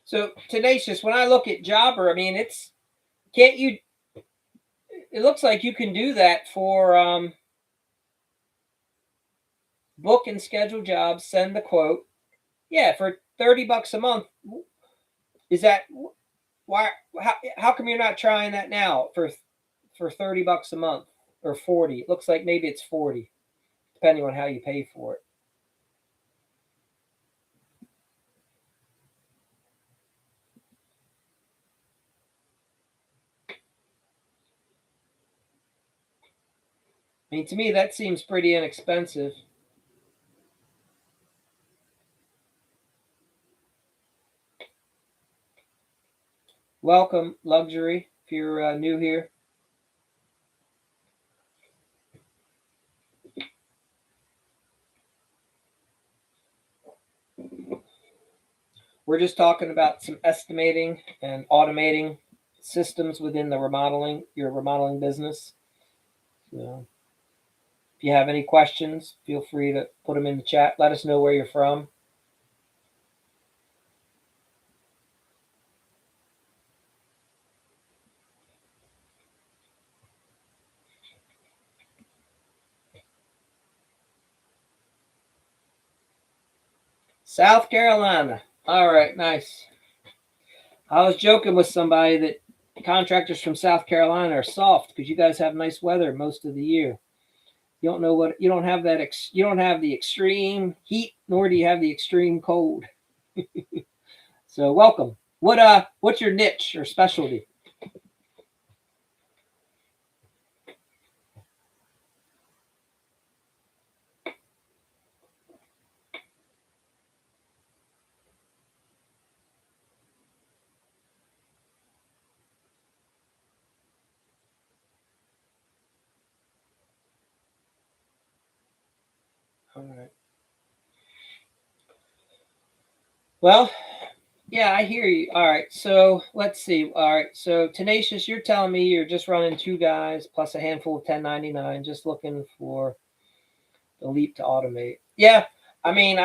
[SPEAKER 1] So Tenacious, when I look at Jobber, I mean, can't you? It looks like you can do that for book and schedule jobs, send the quote. Yeah, for $30 a month. Is that why? How come you're not trying that now for $30 a month or 40? It looks like maybe it's 40, depending on how you pay for it. I mean, to me, that seems pretty inexpensive. Welcome, luxury. If you're new here, we're just talking about some estimating and automating systems within your remodeling business. So if you have any questions, feel free to put them in the chat. Let us know where you're from. South Carolina. All right, nice. I was joking with somebody that contractors from South Carolina are soft because you guys have nice weather most of the year. You don't know what you don't have you don't have the extreme heat, nor do you have the extreme cold. So welcome. What's your niche or specialty? All right. Well, yeah, I hear you. All right. So let's see. All right. So Tenacious, you're telling me you're just running two guys plus a handful of 1099, just looking for the leap to automate. Yeah. I mean,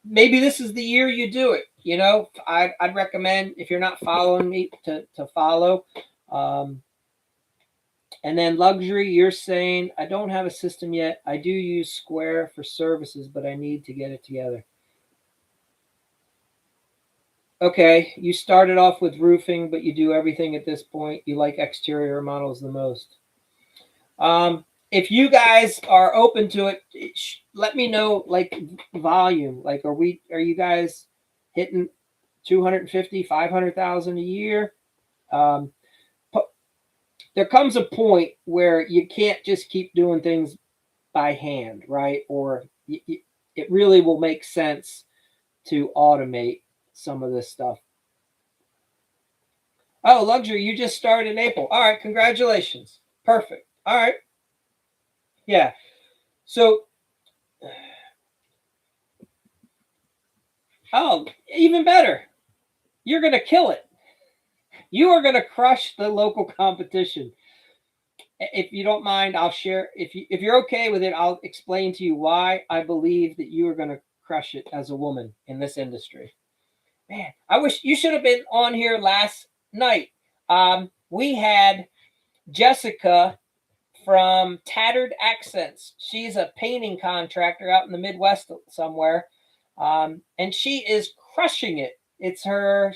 [SPEAKER 1] maybe this is the year you do it. You know, I'd recommend if you're not following me to follow. Um, and then luxury, you're saying I don't have a system yet. I do use Square for services, but I need to get it together. Okay, you started off with roofing, but you do everything at this point. You like exterior models the most. If you guys are open to it, let me know like volume. Like, are you guys hitting? 250, 500,000 a year. Um, there comes a point where you can't just keep doing things by hand, right? Or it really will make sense to automate some of this stuff. Oh, luxury, you just started in April. All right, congratulations. Perfect. All right. Yeah. So, oh, even better. You're going to kill it. You are going to crush the local competition. If you don't mind, I'll share. If you're okay with it, I'll explain to you why I believe that you are going to crush it as a woman in this industry. Man, I wish you should have been on here last night. We had Jessica from Tattered Accents. She's a painting contractor out in the Midwest somewhere, and she is crushing it. It's her.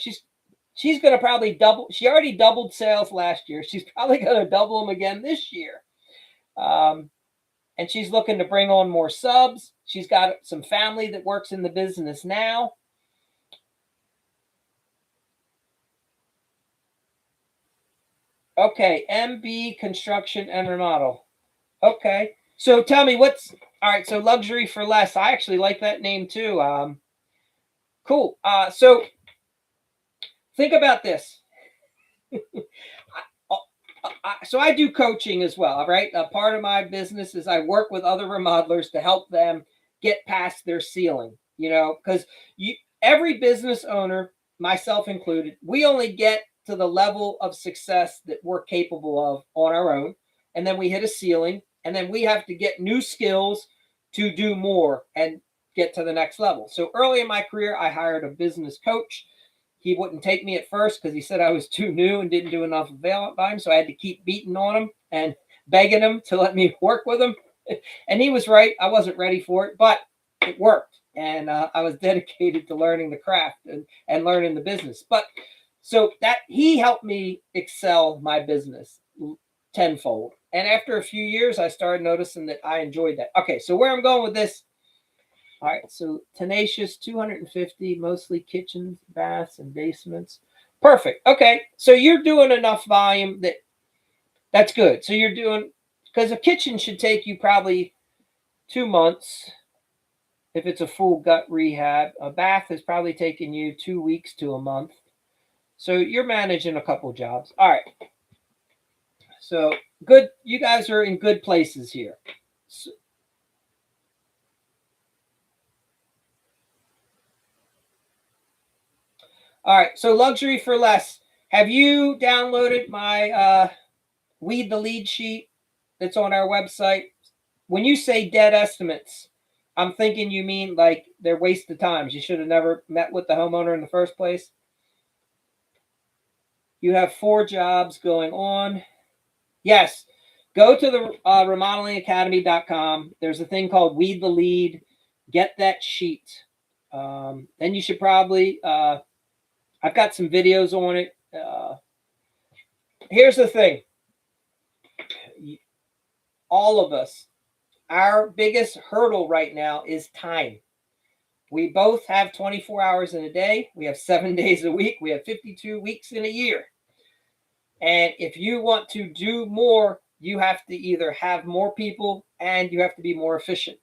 [SPEAKER 1] She's going to probably double. She already doubled sales last year. She's probably going to double them again this year. And she's looking to bring on more subs. She's got some family that works in the business now. Okay, MB Construction and Remodel. Okay, so tell me what's all right. So luxury for less. I actually like that name too. Cool. So think about this. So I do coaching as well, right? A part of my business is I work with other remodelers to help them get past their ceiling. You know, because every business owner, myself included, we only get to the level of success that we're capable of on our own, and then we hit a ceiling, and then we have to get new skills to do more and get to the next level. So early in my career, I hired a business coach. He wouldn't take me at first because he said I was too new and didn't do enough by him. So I had to keep beating on him and begging him to let me work with him. And he was right. I wasn't ready for it, but it worked. And I was dedicated to learning the craft and learning the business. But so that he helped me excel my business tenfold. And after a few years, I started noticing that I enjoyed that. Okay, so where I'm going with this. All right, so tenacious 250, mostly kitchens, baths, and basements. Perfect. Okay, so you're doing enough volume that's good. So you're doing, because a kitchen should take you probably 2 months if it's a full gut rehab. A bath is probably taking you 2 weeks to a month. So you're managing a couple jobs. All right. So good. You guys are in good places here. So, all right. So luxury for less. Have you downloaded my Weed the Lead sheet that's on our website? When you say dead estimates, I'm thinking you mean like they're wasted times. You should have never met with the homeowner in the first place. You have 4 jobs going on. Yes. Go to the remodelingacademy.com. There's a thing called Weed the Lead. Get that sheet. Then you should probably, I've got some videos on it. Here's the thing. All of us, our biggest hurdle right now is time. We both have 24 hours in a day. We have 7 days a week. We have 52 weeks in a year. And if you want to do more, you have to either have more people and you have to be more efficient.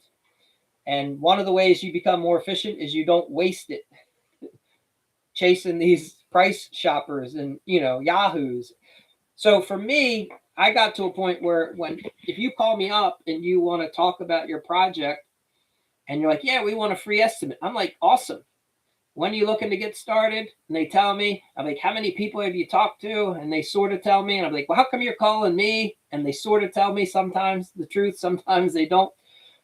[SPEAKER 1] And one of the ways you become more efficient is you don't waste it chasing these price shoppers and, yahoos. So for me, I got to a point where if you call me up and you want to talk about your project and you're like, yeah, we want a free estimate. I'm like, awesome. When are you looking to get started? And they tell me, I'm like, how many people have you talked to? And they sort of tell me, and I'm like, well, how come you're calling me? And they sort of tell me sometimes the truth, sometimes they don't.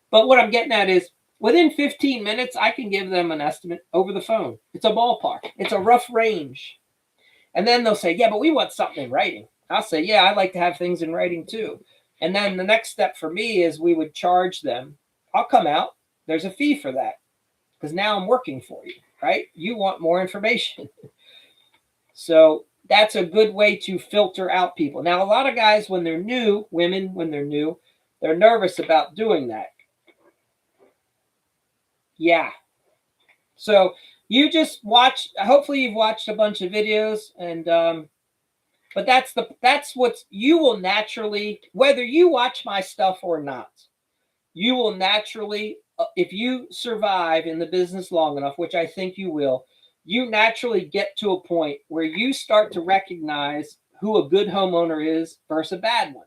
[SPEAKER 1] But what I'm getting at is within 15 minutes, I can give them an estimate over the phone. It's a ballpark. It's a rough range. And then they'll say, yeah, but we want something in writing. I'll say, yeah, I'd like to have things in writing too. And then the next step for me is we would charge them. I'll come out. There's a fee for that because now I'm working for you, right? You want more information. So that's a good way to filter out people. Now, a lot of guys, when they're new, women, when they're new, they're nervous about doing that. Yeah. So You just watch. Hopefully, you've watched a bunch of videos, and but that's what you will naturally, whether you watch my stuff or not, you will naturally, if you survive in the business long enough, which I think you will, you naturally get to a point where you start to recognize who a good homeowner is versus a bad one.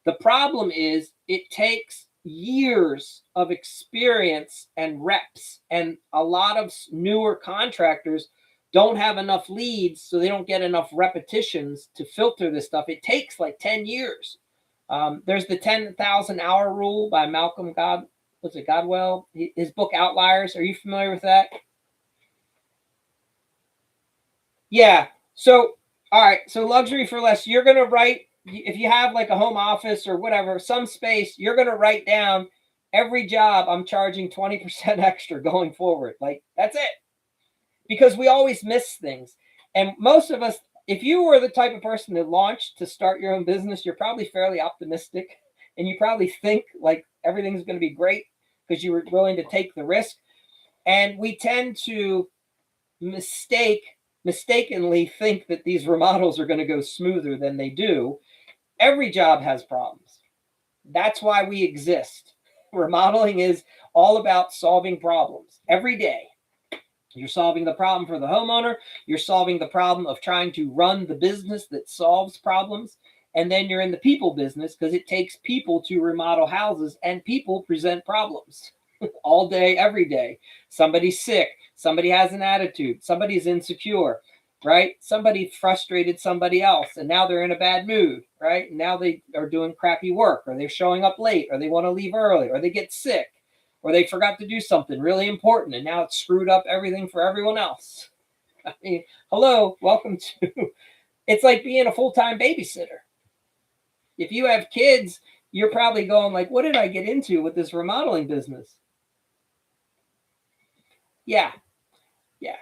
[SPEAKER 1] The problem is it takes years of experience and reps, and a lot of newer contractors don't have enough leads, so they don't get enough repetitions to filter this stuff. It takes like 10 years. There's the 10,000 hour rule by Malcolm Godwell? His book Outliers. Are you familiar with that? Yeah. So, all right. So luxury for less. You're going to write, if you have like a home office or whatever, some space, you're going to write down every job I'm charging 20% extra going forward. Like that's it. Because we always miss things. And most of us, if you were the type of person that launched to start your own business, you're probably fairly optimistic and you probably think like everything's going to be great because you were willing to take the risk. And we tend to mistakenly think that these remodels are going to go smoother than they do. Every job has problems. That's why we exist. Remodeling is all about solving problems every day. You're solving the problem for the homeowner. You're solving the problem of trying to run the business that solves problems. And then you're in the people business because it takes people to remodel houses, and people present problems all day, every day. Somebody's sick. Somebody has an attitude. Somebody's insecure, right? Somebody frustrated somebody else, and now they're in a bad mood, right? And now they are doing crappy work, or they're showing up late, or they want to leave early, or they get sick, or they forgot to do something really important, and now it's screwed up everything for everyone else. I mean, hello, welcome to, it's like being a full-time babysitter. If you have kids, you're probably going like, what did I get into with this remodeling business? Yeah, yeah.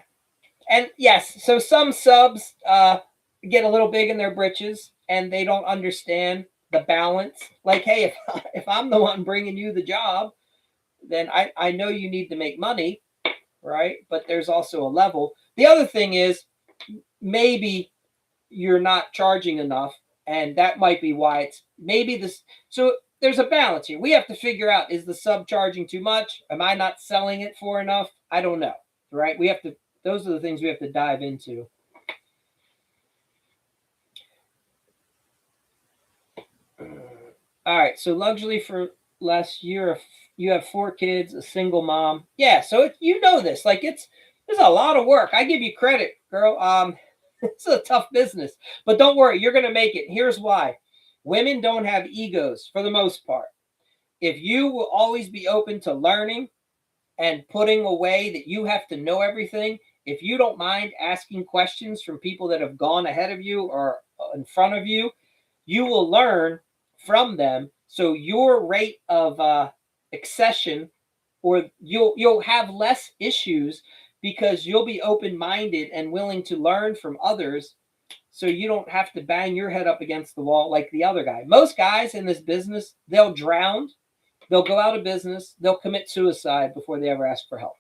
[SPEAKER 1] And yes, so some subs get a little big in their britches and they don't understand the balance. Like, hey, if I'm the one bringing you the job, then I know you need to make money, right? But there's also a level. The other thing is maybe you're not charging enough, and that might be why it's maybe this. So there's a balance here. We have to figure out, is the sub charging too much? Am I not selling it for enough? I don't know, right? We have to, those are the things we have to dive into. All right, so luxury for less. You have 4 kids, a single mom. Yeah, so you know this. Like it's a lot of work. I give you credit, girl. It's a tough business, but don't worry, you're gonna make it. Here's why: women don't have egos for the most part. If you will always be open to learning and putting away that you have to know everything, if you don't mind asking questions from people that have gone ahead of you or in front of you, you will learn from them. So your rate of accession, or you'll have less issues because you'll be open-minded and willing to learn from others. So you don't have to bang your head up against the wall like the other guy. Most guys in this business, they'll drown, they'll go out of business, they'll commit suicide before they ever ask for help.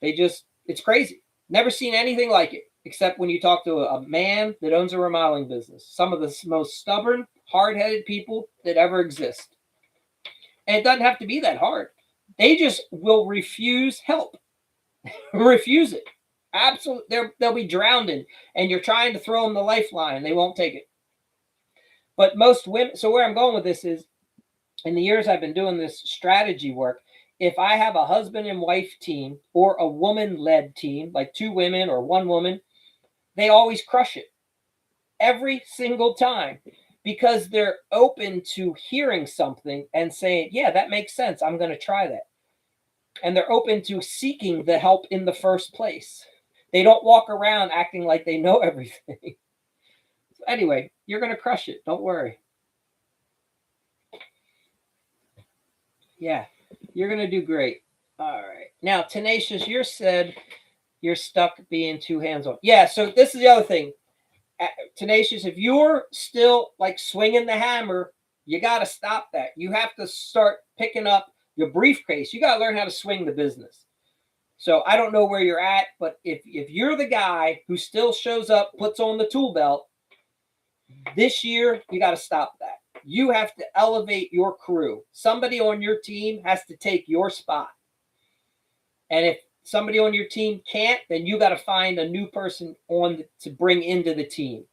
[SPEAKER 1] It's crazy. Never seen anything like it, except when you talk to a man that owns a remodeling business. Some of the most stubborn, hard-headed people that ever exist. And it doesn't have to be that hard. They just will refuse help. Refuse it. Absolutely. They'll be drowned in, and you're trying to throw them the lifeline. They won't take it. But most women, so where I'm going with this is, in the years I've been doing this strategy work, if I have a husband and wife team or a woman-led team, like 2 women or 1 woman, they always crush it every single time because they're open to hearing something and saying, yeah, that makes sense. I'm going to try that. And they're open to seeking the help in the first place. They don't walk around acting like they know everything. So anyway, you're going to crush it. Don't worry. Yeah, you're going to do great. All right. Now, Tenacious, you said you're stuck being too hands-on. Yeah, so this is the other thing. Tenacious, if you're still like swinging the hammer, you got to stop that. You have to start picking up your briefcase. You got to learn how to swing the business. So I don't know where you're at, but if you're the guy who still shows up, puts on the tool belt, this year you got to stop that. You have to elevate your crew. Somebody on your team has to take your spot. And if somebody on your team can't, then you got to find a new person to bring into the team.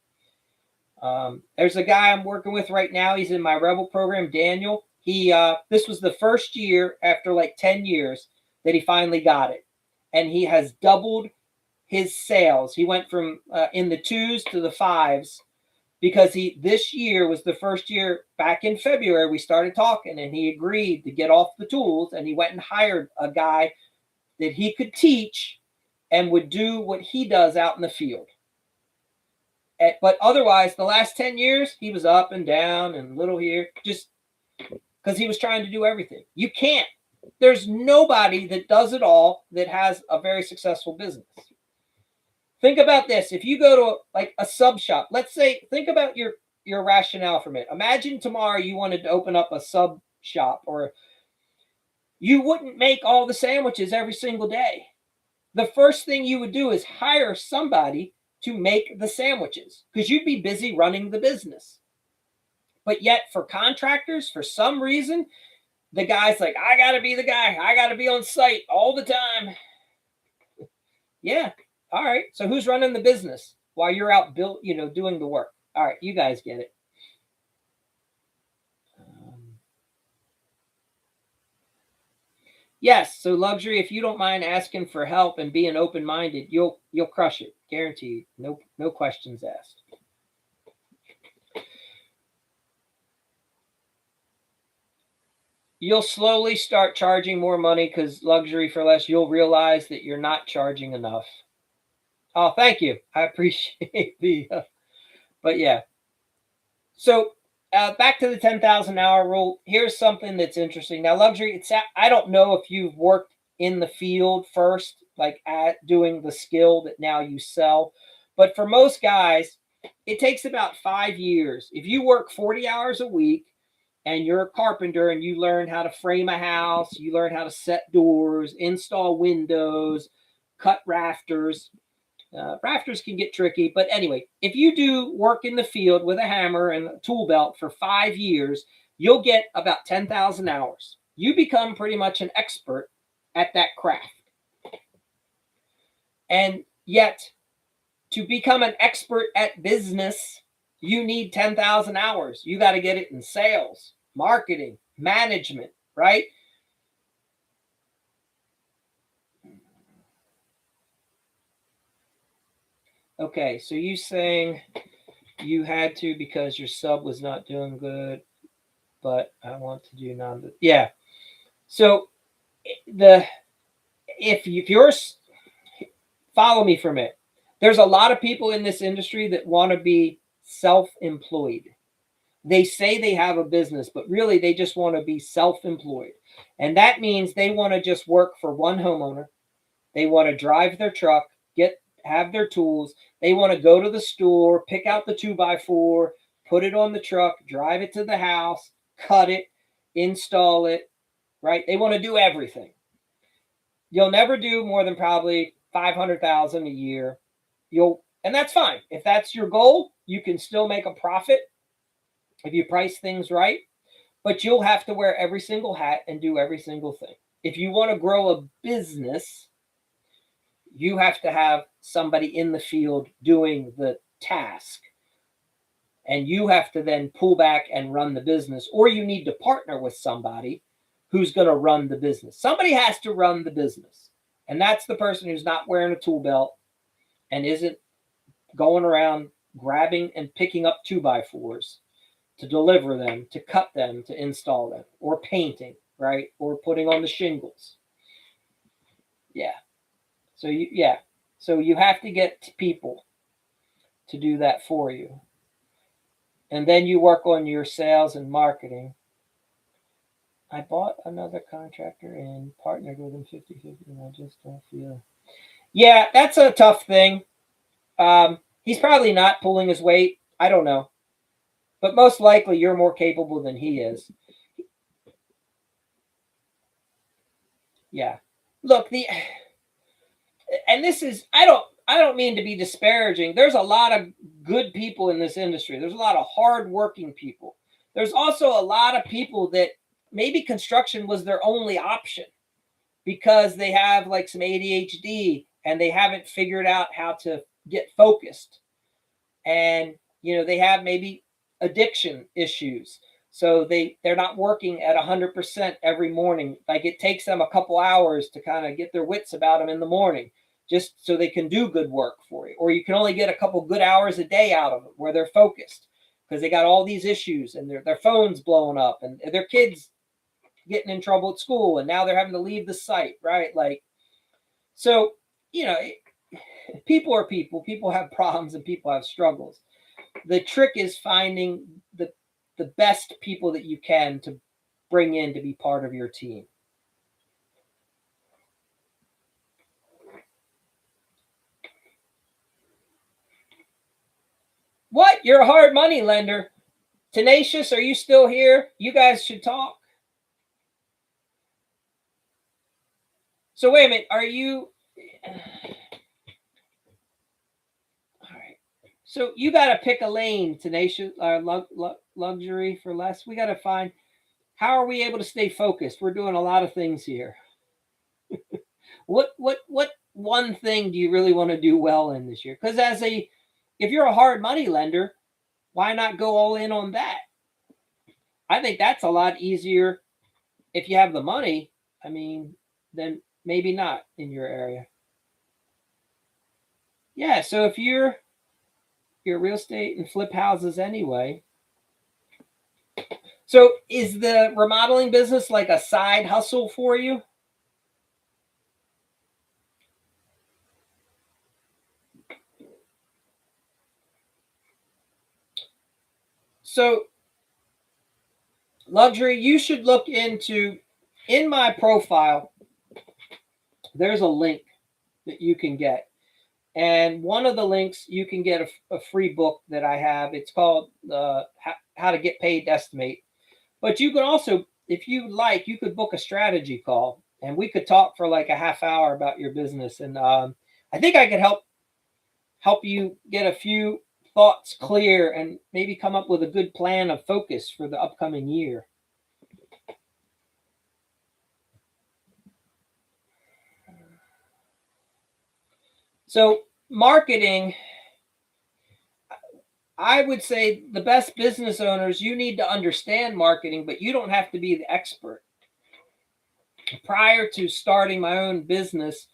[SPEAKER 1] There's a guy I'm working with right now. He's in my Rebel program, Daniel. This was the first year after like 10 years that he finally got it. And he has doubled his sales. He went from in the 2s to the 5s because this year was the first year. Back in February, we started talking and he agreed to get off the tools, and he went and hired a guy that he could teach and would do what he does out in the field. But otherwise, the last 10 years, he was up and down and little here, just because he was trying to do everything. You can't. There's nobody that does it all that has a very successful business. Think about this. If you go to like a sub shop, let's say, think about your rationale from it. Imagine tomorrow you wanted to open up a sub shop, or you wouldn't make all the sandwiches every single day. The first thing you would do is hire somebody to make the sandwiches because you'd be busy running the business. But yet for contractors, for some reason, the guy's like, I got to be the guy. I got to be on site all the time. Yeah. All right. So who's running the business while you're out doing the work? All right. You guys get it. Yes. So luxury, if you don't mind asking for help and being open-minded, you'll crush it. Guaranteed. No questions asked. You'll slowly start charging more money because luxury for less. You'll realize that you're not charging enough. Oh, thank you. I appreciate but yeah. So back to the 10,000 hour rule. Here's something that's interesting. Now, luxury, I don't know if you've worked in the field first, like at doing the skill that now you sell. But for most guys, it takes about 5 years. If you work 40 hours a week and you're a carpenter and you learn how to frame a house, you learn how to set doors, install windows, cut rafters. Rafters can get tricky, but anyway, if you do work in the field with a hammer and a tool belt for 5 years, you'll get about 10,000 hours. You become pretty much an expert at that craft. And yet, to become an expert at business, you need 10,000 hours. You got to get it in sales, marketing, management, right? Okay, so you saying you had to because your sub was not doing good, but I want to do yeah. So if you're follow me for a minute, there's a lot of people in this industry that want to be self-employed. They say they have a business, but really they just want to be self-employed. And that means they want to just work for one homeowner. They want to drive their truck, have their tools. They want to go to the store, pick out the 2x4, put it on the truck, drive it to the house, cut it, install it, right? They want to do everything. You'll never do more than probably 500,000 a year. And that's fine. If that's your goal, you can still make a profit if you price things right, but you'll have to wear every single hat and do every single thing. If you want to grow a business, you have to have somebody in the field doing the task. And you have to then pull back and run the business, or you need to partner with somebody who's going to run the business. Somebody has to run the business. And that's the person who's not wearing a tool belt and isn't going around grabbing and picking up 2x4s to deliver them, to cut them, to install them, or painting, right? Or putting on the shingles. Yeah. So you have to get people to do that for you. And then you work on your sales and marketing. I bought another contractor and partnered with him 50-50, and I just don't feel. Yeah, that's a tough thing. He's probably not pulling his weight. I don't know. But most likely you're more capable than he is. Yeah. Look, and this is, I don't mean to be disparaging. There's a lot of good people in this industry. There's a lot of hardworking people. There's also a lot of people that maybe construction was their only option because they have like some ADHD and they haven't figured out how to get focused. And they have maybe addiction issues. So they're not working at 100% every morning. Like it takes them a couple hours to kind of get their wits about them in the morning, just so they can do good work for you. Or you can only get a couple good hours a day out of them where they're focused because they got all these issues and their phone's blowing up and their kids getting in trouble at school and now they're having to leave the site, right? Like, so, you know, people are people. People have problems and people have struggles. The trick is finding the best people that you can to bring in to be part of your team. What? You're a hard money lender. Tenacious, are you still here? You guys should talk. So wait a minute. Are you? All right. So you got to pick a lane, tenacious, luxury for less. We got to find. How are we able to stay focused? We're doing a lot of things here. What one thing do you really want to do well in this year? Because if you're a hard money lender, why not go all in on that? I think that's a lot easier if you have the money. I mean, then maybe not in your area. Yeah, so if you're real estate and flip houses anyway. So is the remodeling business like a side hustle for you? So luxury, you should look into, in my profile, there's a link that you can get. And one of the links, you can get a free book that I have. It's called How to Get Paid to Estimate. But you can also, if you like, you could book a strategy call and we could talk for like a half hour about your business. And I think I could help you get a few thoughts clear and maybe come up with a good plan of focus for the upcoming year. So marketing, I would say the best business owners, you need to understand marketing, but you don't have to be the expert. Prior to starting my own business,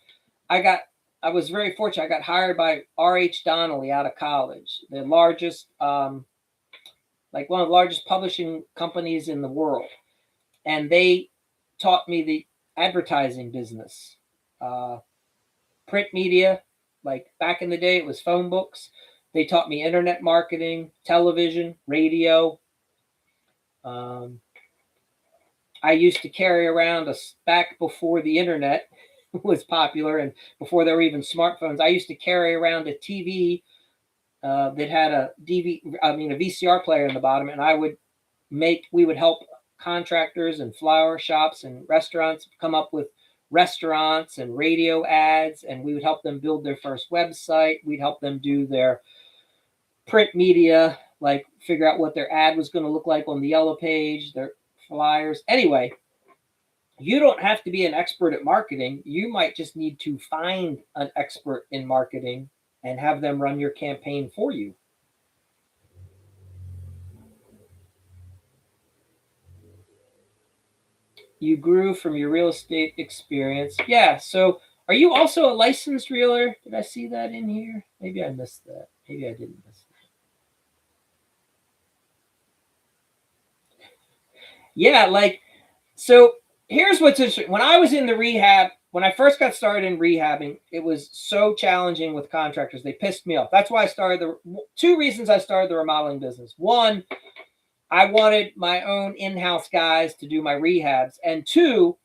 [SPEAKER 1] I was very fortunate. I got hired by R.H. Donnelly out of college, the largest, like one of the largest publishing companies in the world. And they taught me the advertising business, print media. Like back in the day, it was phone books. They taught me internet marketing, television, radio. I used to carry around back before the internet was popular and before there were even smartphones. I used to carry around a TV that had a VCR player in the bottom, and we would help contractors and flower shops and restaurants come up with restaurants and radio ads, and we would help them build their first website. We'd help them do their print media, like figure out what their ad was going to look like on the yellow page, their flyers. Anyway, you don't have to be an expert at marketing. You might just need to find an expert in marketing and have them run your campaign for you. You grew from your real estate experience. Yeah. So are you also a licensed realtor? Did I see that in here? Maybe I missed that. Maybe I didn't miss that. Yeah. So here's what's interesting. When I was in the rehab, when I first got started in rehabbing, it was so challenging with contractors. They pissed me off. That's why I started two reasons I started the remodeling business. One, I wanted my own in-house guys to do my rehabs. And two,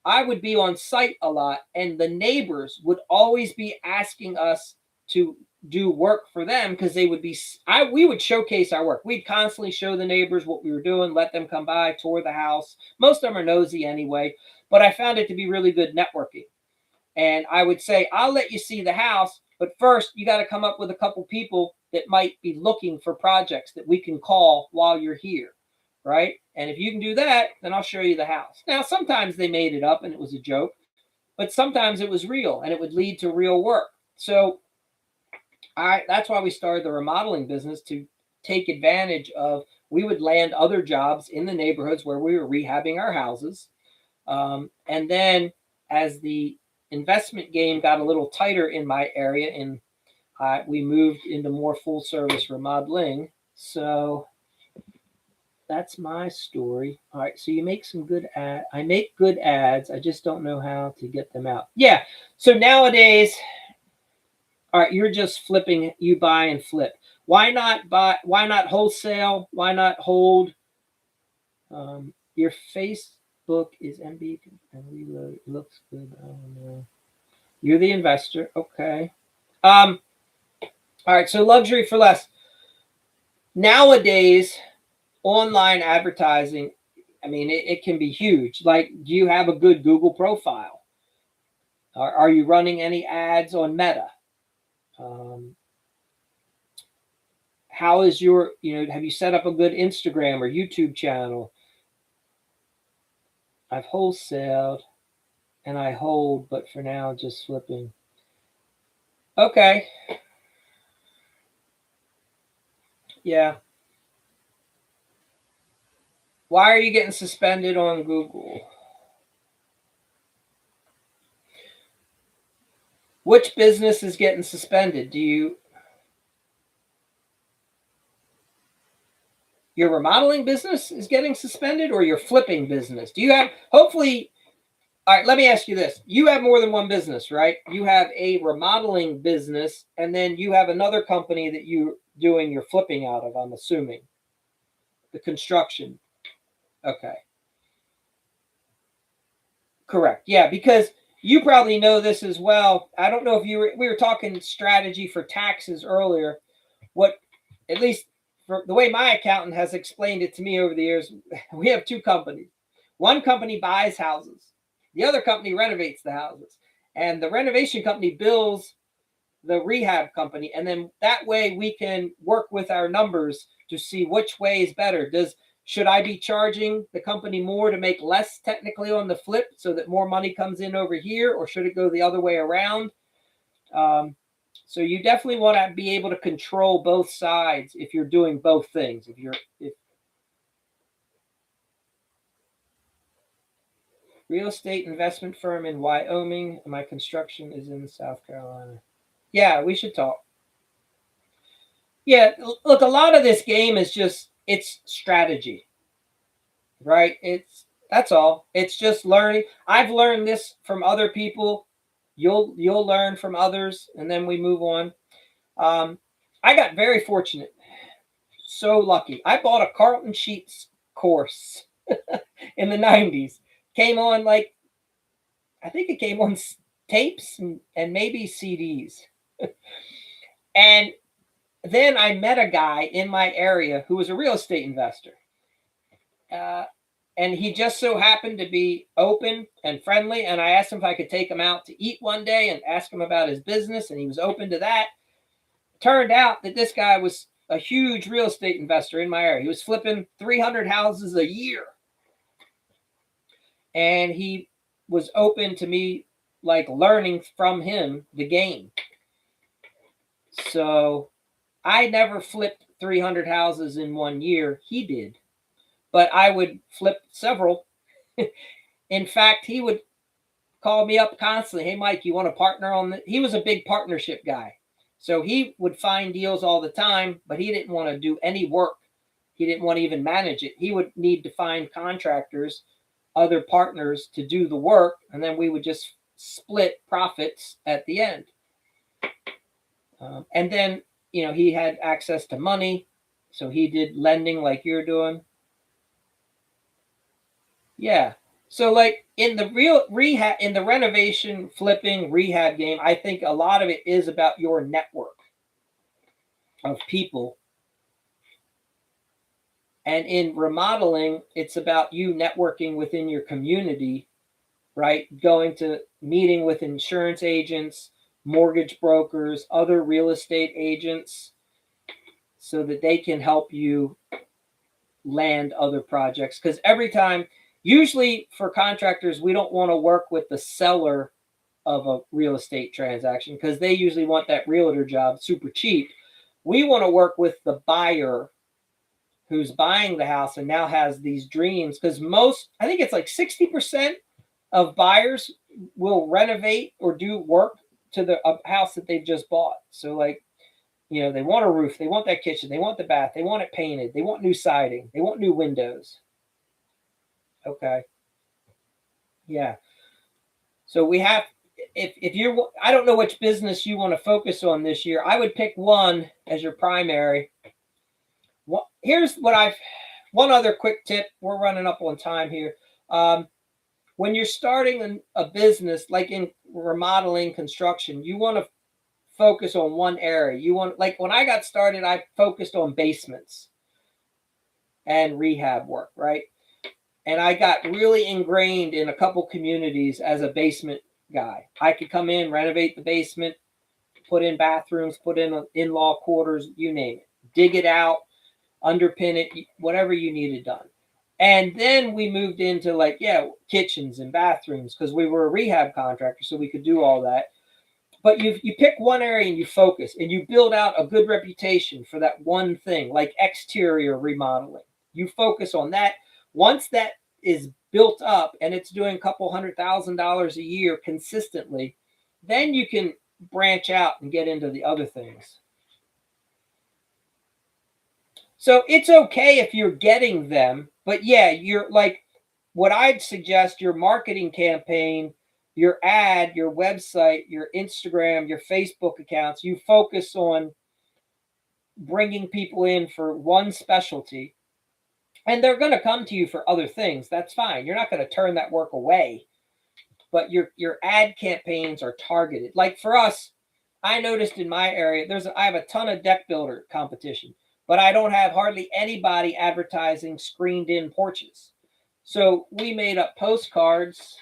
[SPEAKER 1] I would be on site a lot and the neighbors would always be asking us to do work for them because we would showcase our work. We'd constantly show the neighbors what we were doing, let them come by, tour the house. Most of them are nosy anyway, but I found it to be really good networking. And I would say, I'll let you see the house, but first you got to come up with a couple people that might be looking for projects that we can call while you're here, right? And if you can do that, then I'll show you the house. Now, sometimes they made it up and it was a joke, but sometimes it was real and it would lead to real work. So that's why we started the remodeling business, to take advantage of, we would land other jobs in the neighborhoods where we were rehabbing our houses. And then as the investment game got a little tighter in my area, and we moved into more full service remodeling. So that's my story. All right, so you make some good ad. I make good ads. I just don't know how to get them out. Yeah. So nowadays, all right, you're just flipping. You buy and flip. Why not buy? Why not wholesale? Why not hold? Your Facebook is MB and reload. It looks good. I don't know. You're the investor. Okay. All right. So luxury for less. Nowadays, online advertising, I mean, it can be huge. Like, do you have a good Google profile? Are you running any ads on Meta? How is your, have you set up a good Instagram or YouTube channel? I've wholesaled and I hold, but for now, just flipping. Okay. Yeah. Why are you getting suspended on Google? Which business is getting suspended? Your remodeling business is getting suspended, or your flipping business? Do you have, hopefully, all right, let me ask you this. You have more than one business, right? You have a remodeling business, and then you have another company that you're doing your flipping out of, I'm assuming. The construction. Okay. Correct. Yeah, because you probably know this as well. I don't know if we were talking strategy for taxes earlier. What, at least for the way my accountant has explained it to me over the years, we have two companies. One company buys houses. The other company renovates the houses. And the renovation company bills the rehab company. And then that way we can work with our numbers to see which way is better. Should I be charging the company more to make less technically on the flip so that more money comes in over here, or should it go the other way around? So you definitely want to be able to control both sides if you're doing both things. If real estate investment firm in Wyoming, my construction is in South Carolina. Yeah, we should talk. Yeah, look, a lot of this game is just, it's strategy, right? That's all. It's just learning. I've learned this from other people. You'll learn from others, and then we move on. I got very fortunate, so lucky. I bought a Carlton Sheets course in the 90s. Came on, like, I think it came on tapes and maybe CDs. And then I met a guy in my area who was a real estate investor. Uh, and he just so happened to be open and friendly. And I asked him if I could take him out to eat one day and ask him about his business, and he was open to that. Turned out that this guy was a huge real estate investor in my area. He was flipping 300 houses a year. And he was open to me, like, learning from him the game. So I never flipped 300 houses in 1 year. He did. But I would flip several. In fact, he would call me up constantly. Hey, Mike, you want to partner on this? He was a big partnership guy. So he would find deals all the time, but he didn't want to do any work. He didn't want to even manage it. He would need to find contractors, other partners to do the work, and then we would just split profits at the end. And then, he had access to money, so he did lending like you're doing. Yeah. So, like, in the real rehab, in the renovation, flipping, rehab game, I think a lot of it is about your network of people. And in remodeling, it's about you networking within your community, right? Going to meeting with insurance agents, mortgage brokers, other real estate agents, so that they can help you land other projects. Because every time, usually for contractors, we don't want to work with the seller of a real estate transaction because they usually want that realtor job super cheap. We want to work with the buyer who's buying the house and now has these dreams, because I think it's like 60% of buyers will renovate or do work to the house that they've just bought. So like, they want a roof, they want that kitchen, they want the bath, they want it painted, they want new siding, they want new windows. Okay. Yeah. So we have, if you're, I don't know which business you want to focus on this year. I would pick one as your primary. Here's one other quick tip. We're running up on time here. When you're starting a business, like in remodeling construction, you want to focus on one area. Like when I got started, I focused on basements and rehab work, right? And I got really ingrained in a couple communities as a basement guy. I could come in, renovate the basement, put in bathrooms, put in in-law quarters, you name it, dig it out, underpin it, whatever you needed done. And then we moved into kitchens and bathrooms because we were a rehab contractor, so we could do all that. But you pick one area and you focus and you build out a good reputation for that one thing, like exterior remodeling. You focus on that. Once that is built up and it's doing a couple $100,000 a year consistently, then you can branch out and get into the other things. So it's okay if you're getting them, but yeah, you're like, what I'd suggest, your marketing campaign, your ad, your website, your Instagram, your Facebook accounts, you focus on bringing people in for one specialty, and they're going to come to you for other things. That's fine. You're not going to turn that work away, but your ad campaigns are targeted. Like for us, I noticed in my area, I have a ton of deck builder competition, but I don't have hardly anybody advertising screened in porches. So we made up postcards.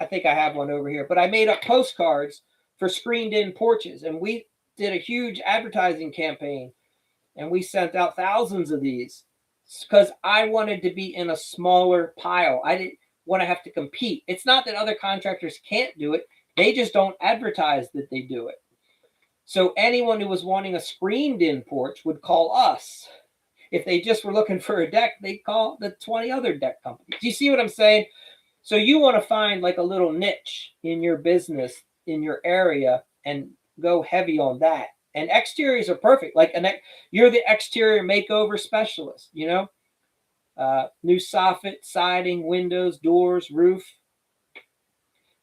[SPEAKER 1] I think I have one over here, but I made up postcards for screened in porches, and we did a huge advertising campaign, and we sent out thousands of these because I wanted to be in a smaller pile. I didn't want to have to compete. It's not that other contractors can't do it. They just don't advertise that they do it. So anyone who was wanting a screened in porch would call us. If they just were looking for a deck, they'd call the 20 other deck companies. Do you see what I'm saying? So you want to find like a little niche in your business, in your area, and go heavy on that. And exteriors are perfect. You're the exterior makeover specialist, new soffit, siding, windows, doors, roof.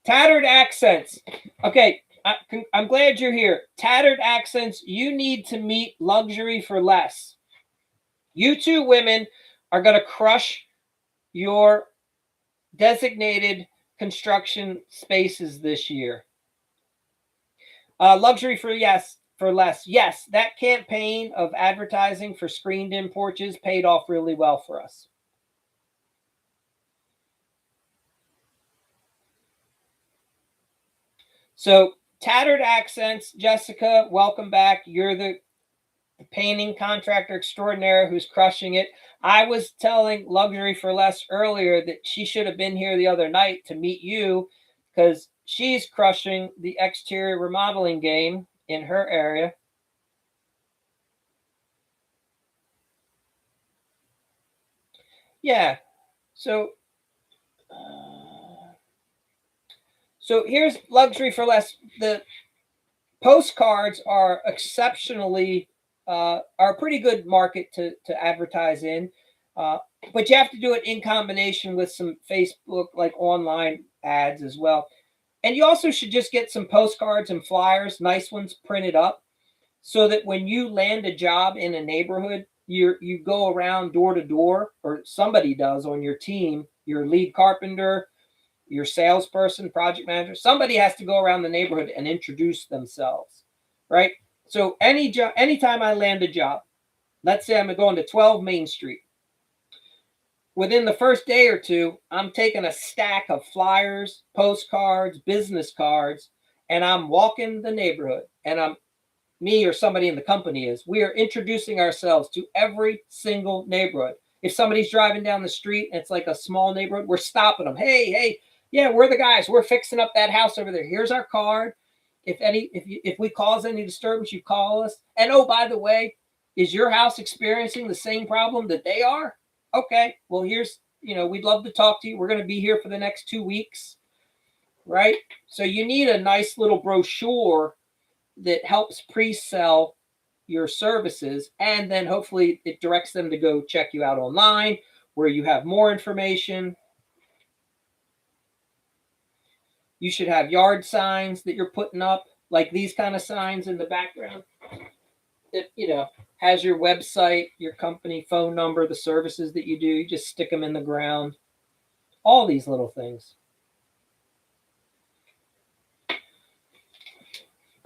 [SPEAKER 1] Tattered accents. Okay, I'm glad you're here. Tattered accents, you need to meet Luxury for Less. You two women are going to crush your designated construction spaces this year. Luxury for less. Yes, that campaign of advertising for screened in porches paid off really well for us. So tattered accents, Jessica, welcome back. You're the painting contractor extraordinaire who's crushing it. I was telling Luxury for Less earlier that she should have been here the other night to meet you because she's crushing the exterior remodeling game in her area. Yeah. So here's Luxury for Less. The postcards are exceptionally are a pretty good market to advertise in, but you have to do it in combination with some Facebook, like online ads as well. And you also should just get some postcards and flyers, nice ones printed up, so that when you land a job in a neighborhood, you go around door to door, or somebody does on your team, your lead carpenter, your salesperson, project manager, somebody has to go around the neighborhood and introduce themselves, right? So anytime I land a job, let's say I'm going to 12 Main Street, within the first day or two, I'm taking a stack of flyers, postcards, business cards, and I'm walking the neighborhood. And I'm me or somebody in the company is. We are introducing ourselves to every single neighborhood. If somebody's driving down the street and it's like a small neighborhood, we're stopping them. Hey, yeah, we're the guys. We're fixing up that house over there. Here's our card. If we cause any disturbance, you call us. And oh, by the way, is your house experiencing the same problem that they are? Okay, well, we'd love to talk to you. We're going to be here for the next 2 weeks, right? So you need a nice little brochure that helps pre-sell your services, and then hopefully it directs them to go check you out online where you have more information. You should have yard signs that you're putting up, like these kind of signs in the background that has your website, your company phone number, the services that you do. You just stick them in the ground. All these little things.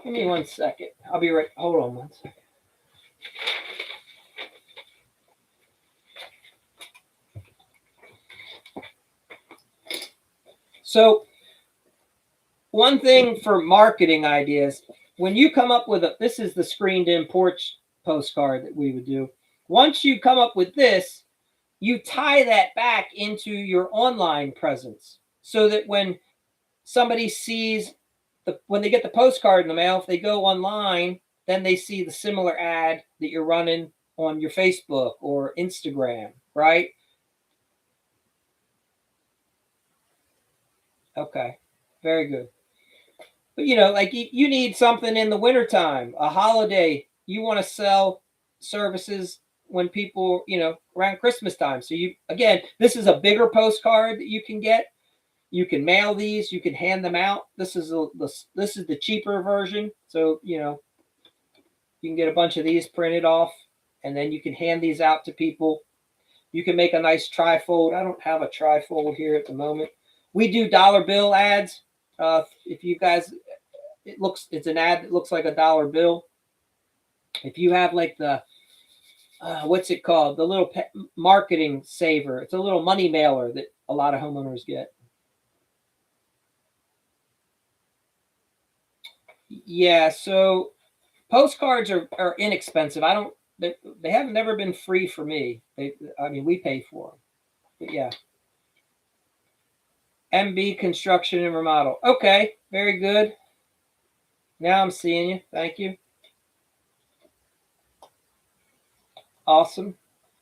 [SPEAKER 1] Give me 1 second. I'll be right. Hold on 1 second. So, one thing for marketing ideas, when you come up with this is the screened in porch postcard that we would do. Once you come up with this, you tie that back into your online presence so that when somebody sees when they get the postcard in the mail, if they go online, then they see the similar ad that you're running on your Facebook or Instagram, right? Okay, very good. But like you need something in the wintertime, a holiday. You want to sell services when people, around Christmas time. So this is a bigger postcard that you can get. You can mail these. You can hand them out. This is the cheaper version. So you can get a bunch of these printed off, and then you can hand these out to people. You can make a nice trifold. I don't have a trifold here at the moment. We do dollar bill ads. If you guys, it's an ad that looks like a dollar bill. If you have like the what's it called, the little marketing saver, it's a little money mailer that a lot of homeowners get. Yeah, so postcards are inexpensive. They have never been free for me. We pay for them. But yeah. MB Construction and Remodel. Okay, very good. Now I'm seeing you. Thank you. Awesome.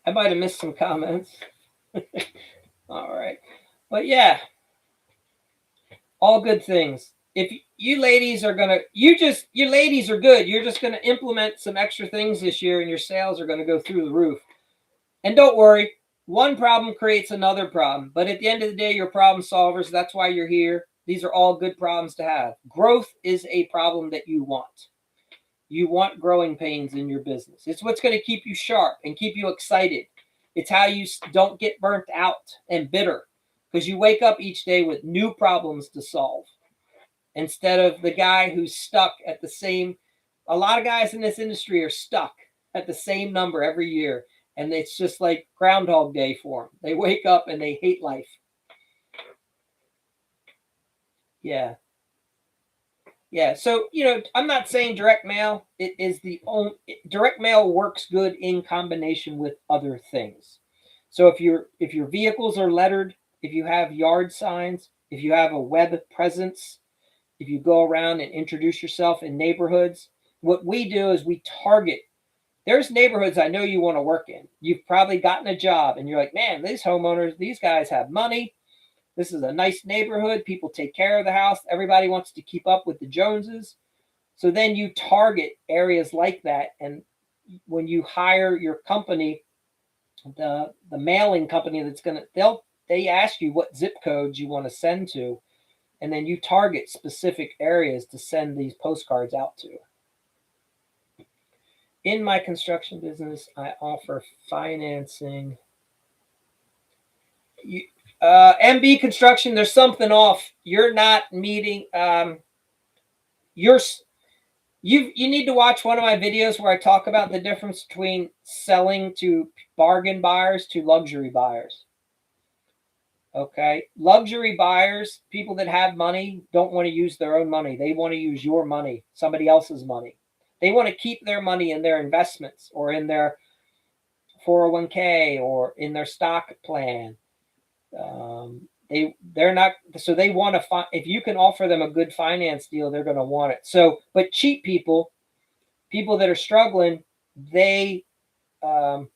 [SPEAKER 1] I might have missed some comments. All right. But yeah, all good things. If you ladies are you ladies are good. You're just gonna implement some extra things this year, and your sales are gonna go through the roof. And don't worry, one problem creates another problem. But at the end of the day, you're problem solvers. That's why you're here. These are all good problems to have. Growth is a problem that you want. You want growing pains in your business. It's what's going to keep you sharp and keep you excited. It's how you don't get burnt out and bitter, because you wake up each day with new problems to solve instead of the guy who's stuck at the same. A lot of guys in this industry are stuck at the same number every year, and it's just like Groundhog Day for them. They wake up and they hate life. Yeah. Yeah, so I'm not saying direct mail. It is direct mail works good in combination with other things. So if your vehicles are lettered, if you have yard signs, if you have a web presence, if you go around and introduce yourself in neighborhoods, what we do is we target. There's neighborhoods I know you want to work in. You've probably gotten a job and you're like, man, these homeowners, these guys have money. This is a nice neighborhood. People take care of the house. Everybody wants to keep up with the Joneses. So then you target areas like that. And when you hire your company, the mailing company they ask you what zip codes you want to send to. And then you target specific areas to send these postcards out to. In my construction business, I offer financing. MB Construction, there's something off. You're not meeting. You need to watch one of my videos where I talk about the difference between selling to bargain buyers to luxury buyers. Okay. Luxury buyers, people that have money, don't want to use their own money. They want to use your money, somebody else's money. They want to keep their money in their investments or in their 401k or in their stock plan. They're not, so they want to find, if you can offer them a good finance deal, they're going to want it. So, but cheap people, people that are struggling, they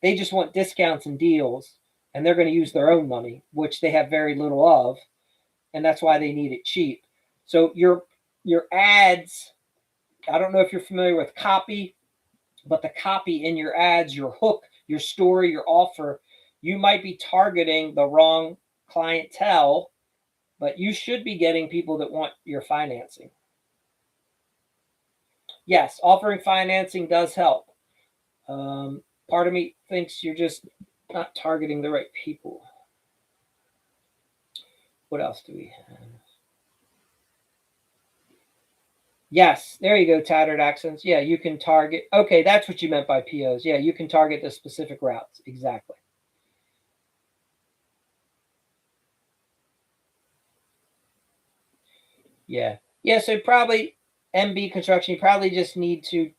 [SPEAKER 1] just want discounts and deals, and they're going to use their own money, which they have very little of, and that's why they need it cheap. So your ads, I don't know if you're familiar with copy, but the copy in your ads, your hook, your story, your offer, you might be targeting the wrong clientele, but you should be getting people that want your financing. Yes, offering financing does help. Part of me thinks you're just not targeting the right people. What else do we have? Yes, there you go, tattered accents. Yeah, you can target. Okay, that's what you meant by POs. Yeah, you can target the specific routes. Exactly. Yeah. Yeah, so probably MB construction, you probably just need to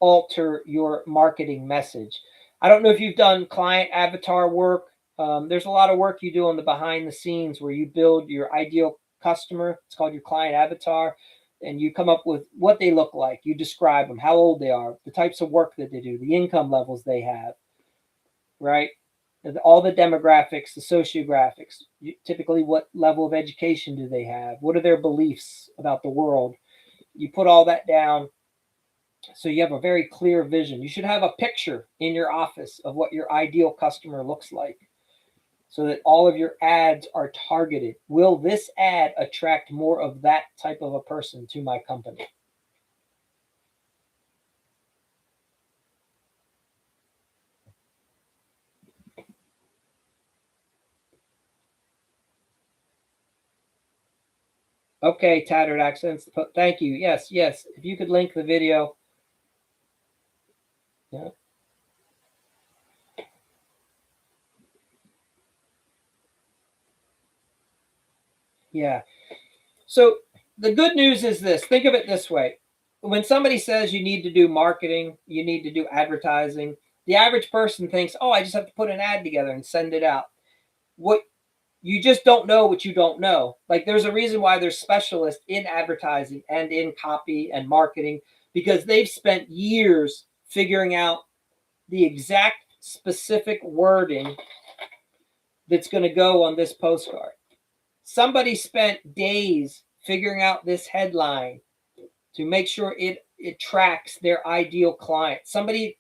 [SPEAKER 1] alter your marketing message. I don't know if you've done client avatar work. There's a lot of work you do on the behind the scenes where you build your ideal customer. It's called your client avatar. And you come up with what they look like. You describe them, how old they are, the types of work that they do, the income levels they have, right? All the demographics, the sociographics, typically what level of education do they have? What are their beliefs about the world? You put all that down so you have a very clear vision. You should have a picture in your office of what your ideal customer looks like so that all of your ads are targeted. Will this ad attract more of that type of a person to my company? Okay, tattered accents. Thank you. Yes, yes. If you could link the video. Yeah. Yeah. So the good news is this. Think of it this way. When somebody says you need to do marketing, you need to do advertising, the average person thinks, oh, I just have to put an ad together and send it out. What you just don't know what you don't know. Like there's a reason why there's specialists in advertising and in copy and marketing because they've spent years figuring out the exact specific wording that's going to go on this postcard. Somebody spent days figuring out this headline to make sure it tracks their ideal client. Somebody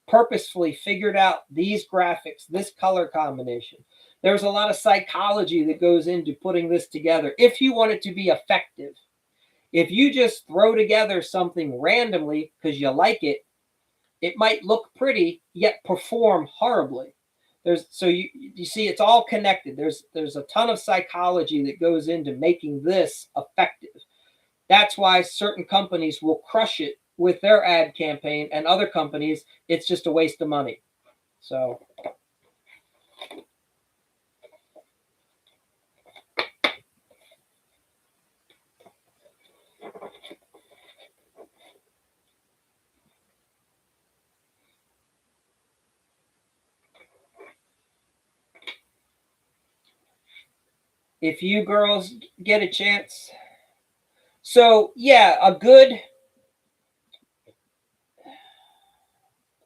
[SPEAKER 1] purposefully figured out these graphics, this color combination. There's a lot of psychology that goes into putting this together if you want it to be effective. If you just throw together something randomly because you like it might look pretty yet perform horribly. You see it's all connected. There's a ton of psychology that goes into making this effective. That's why certain companies will crush it with their ad campaign, and other companies, it's just a waste of money. So, if you girls get a chance, so yeah, a good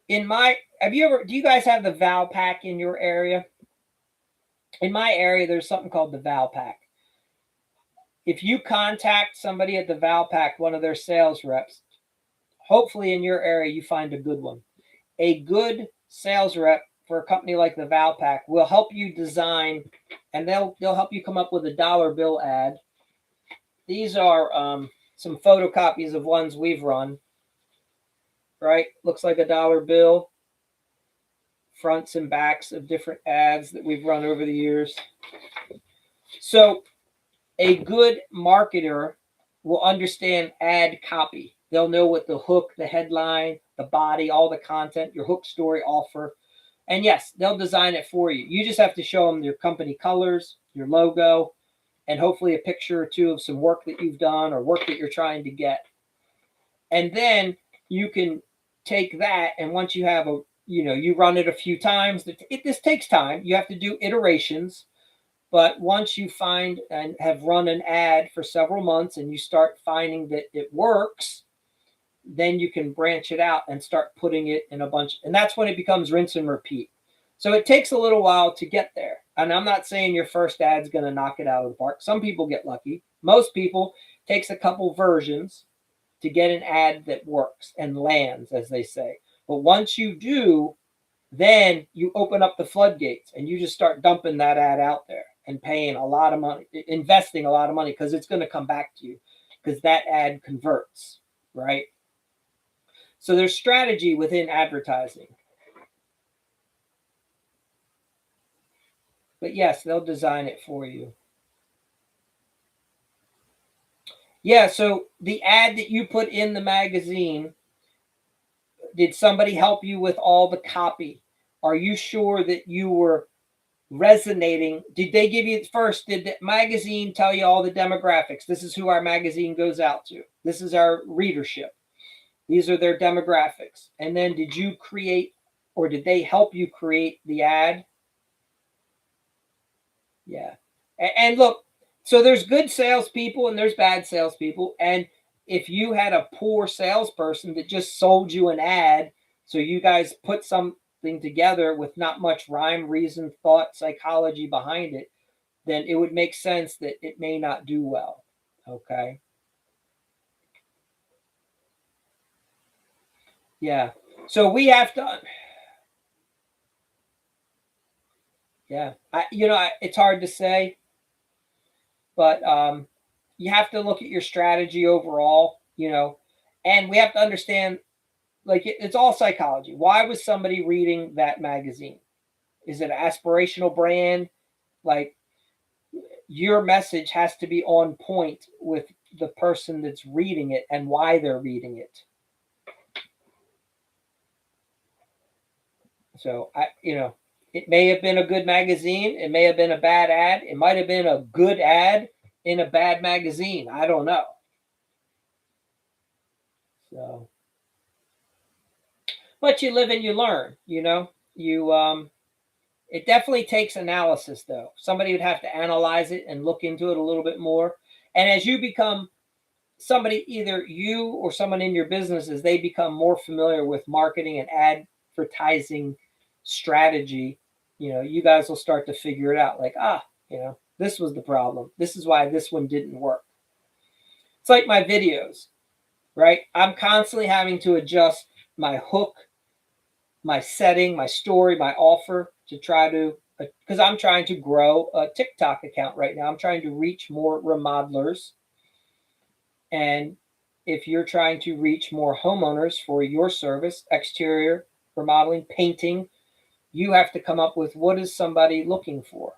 [SPEAKER 1] in my have you ever do you guys have the Val Pack in your area? In my area, there's something called the Val Pack. If you contact somebody at the Val Pack, one of their sales reps, hopefully in your area you find a good one. A good sales rep for a company like the Val Pack will help you design, and they'll help you come up with a dollar bill ad. These are some photocopies of ones we've run. Right, looks like a dollar bill. Fronts and backs of different ads that we've run over the years. So a good marketer will understand ad copy. They'll know what the hook, the headline, the body, all the content, your hook, story, offer. And yes, they'll design it for you. You just have to show them your company colors, your logo, and hopefully a picture or two of some work that you've done or work that you're trying to get. And then you can take that, and once you have you run it a few times. This takes time. You have to do iterations. But once you find and have run an ad for several months and you start finding that it works, then you can branch it out and start putting it in a bunch. And that's when it becomes rinse and repeat. So it takes a little while to get there. And I'm not saying your first ad's going to knock it out of the park. Some people get lucky. Most people takes a couple versions to get an ad that works and lands, as they say. But once you do, then you open up the floodgates and you just start dumping that ad out there and paying a lot of money, investing a lot of money, because it's going to come back to you because that ad converts, right? So there's strategy within advertising. But yes, they'll design it for you. Yeah, so the ad that you put in the magazine, did somebody help you with all the copy? Are you sure that you were resonating? Did they give you first? Did the magazine tell you all the demographics? This is who our magazine goes out to. This is our readership. These are their demographics. And then did you create, or did they help you create the ad? Yeah. And look, so there's good salespeople and there's bad salespeople. And if you had a poor salesperson that just sold you an ad, so you guys put something together with not much rhyme, reason, thought, psychology behind it, then it would make sense that it may not do well. Okay. Yeah. So we have to, yeah. It's hard to say, but you have to look at your strategy overall, and we have to understand, like, it's all psychology. Why was somebody reading that magazine? Is it an aspirational brand? Like, your message has to be on point with the person that's reading it and why they're reading it. So it may have been a good magazine. It may have been a bad ad. It might have been a good ad in a bad magazine. I don't know. So, but you live and you learn. It definitely takes analysis, though. Somebody would have to analyze it and look into it a little bit more. And as you become somebody, either you or someone in your business, as they become more familiar with marketing and advertising strategy, you guys will start to figure it out. Like, this was the problem. This is why this one didn't work. It's like my videos, right? I'm constantly having to adjust my hook, my setting, my story, my offer to try to, because I'm trying to grow a TikTok account right now. I'm trying to reach more remodelers. And if you're trying to reach more homeowners for your service, exterior remodeling, painting, you have to come up with, what is somebody looking for?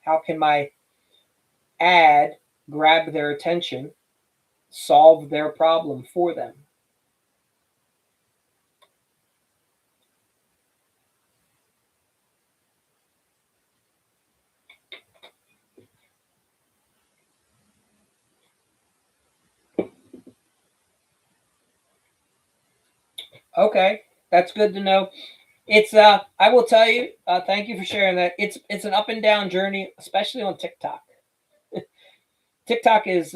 [SPEAKER 1] How can my ad grab their attention, solve their problem for them? Okay, that's good to know. It's I will tell you, thank you for sharing that. It's an up and down journey, especially on TikTok. TikTok is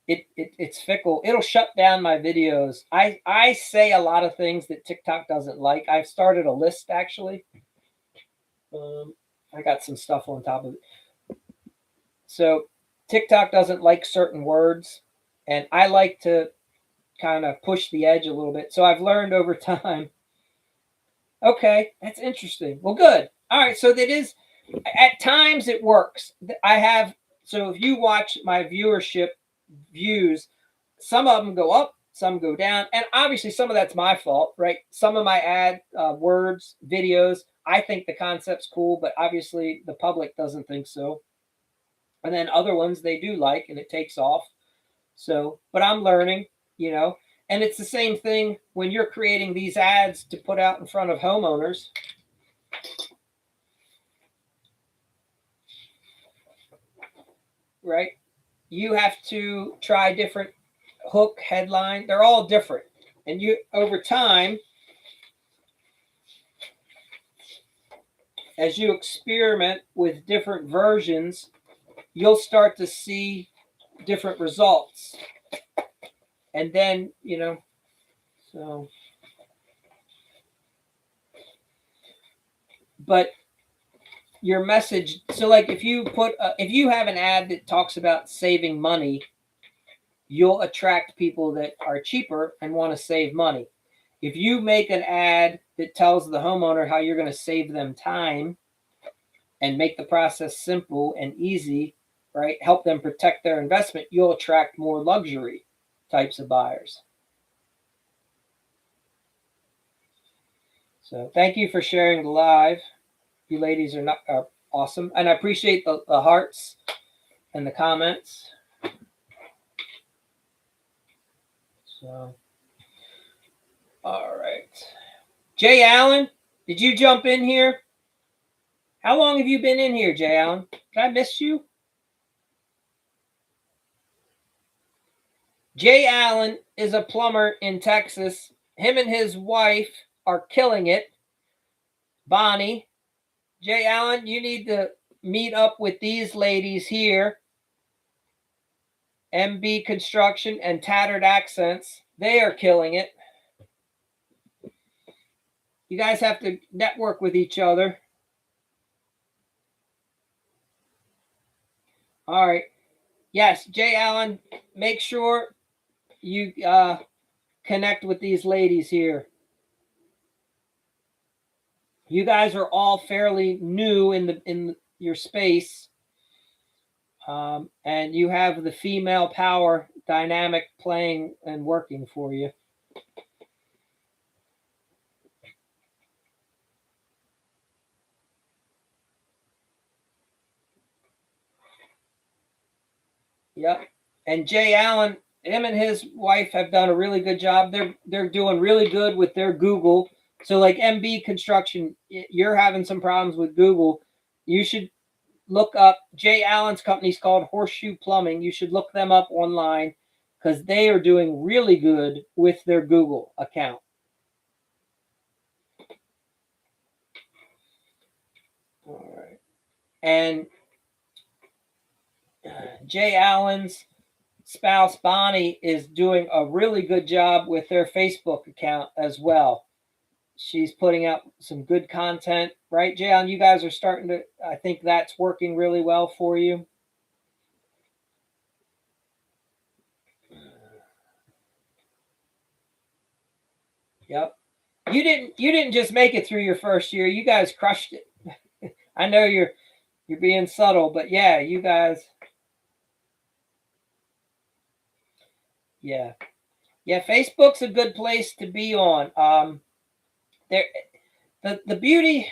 [SPEAKER 1] it's fickle. It'll shut down my videos. I say a lot of things that TikTok doesn't like. I've started a list, actually. I got some stuff on top of it. So TikTok doesn't like certain words, and I like to kind of push the edge a little bit. So I've learned over time. Okay, that's interesting. Well, good. All right, so that is, at times it works. So if you watch my viewership views, some of them go up, some go down, and obviously some of that's my fault, right? Some of my ad words, videos, I think the concept's cool, but obviously the public doesn't think so. And then other ones they do like, and it takes off. So, but I'm learning, and it's the same thing when you're creating these ads to put out in front of homeowners. right? You have to try different hook, headline. They're all different. And you, over time, as you experiment with different versions, you'll start to see different results. And then, so, but your message, so like if you if you have an ad that talks about saving money, you'll attract people that are cheaper and want to save money. If you make an ad that tells the homeowner how you're going to save them time and make the process simple and easy, right? Help them protect their investment, you'll attract more luxury types of buyers. So thank you for sharing the live. You ladies are awesome. And I appreciate the hearts and the comments. So, all right. Jay Allen, did you jump in here? How long have you been in here, Jay Allen? Did I miss you? Jay Allen is a plumber in Texas. Him and his wife are killing it. Bonnie. Jay Allen, you need to meet up with these ladies here. MB Construction and Tattered Accents. They are killing it. You guys have to network with each other. All right. Yes, Jay Allen, make sure you connect with these ladies here. You guys are all fairly new in your space, and you have the female power dynamic playing and working for you. Yep. And Jay Allen, him and his wife have done a really good job. They're doing really good with their Google. So like MB Construction, you're having some problems with Google. You should look up Jay Allen's company's called Horseshoe Plumbing. You should look them up online because they are doing really good with their Google account. All right. And Jay Allen's spouse Bonnie is doing a really good job with their Facebook account as well. She's putting out some good content, right, Jay Allen? You guys are starting to, I think that's working really well for you. Yep. You didn't just make it through your first year. You guys crushed it. I know you're being subtle, but yeah, you guys. Yeah. Yeah, Facebook's a good place to be on. There the beauty,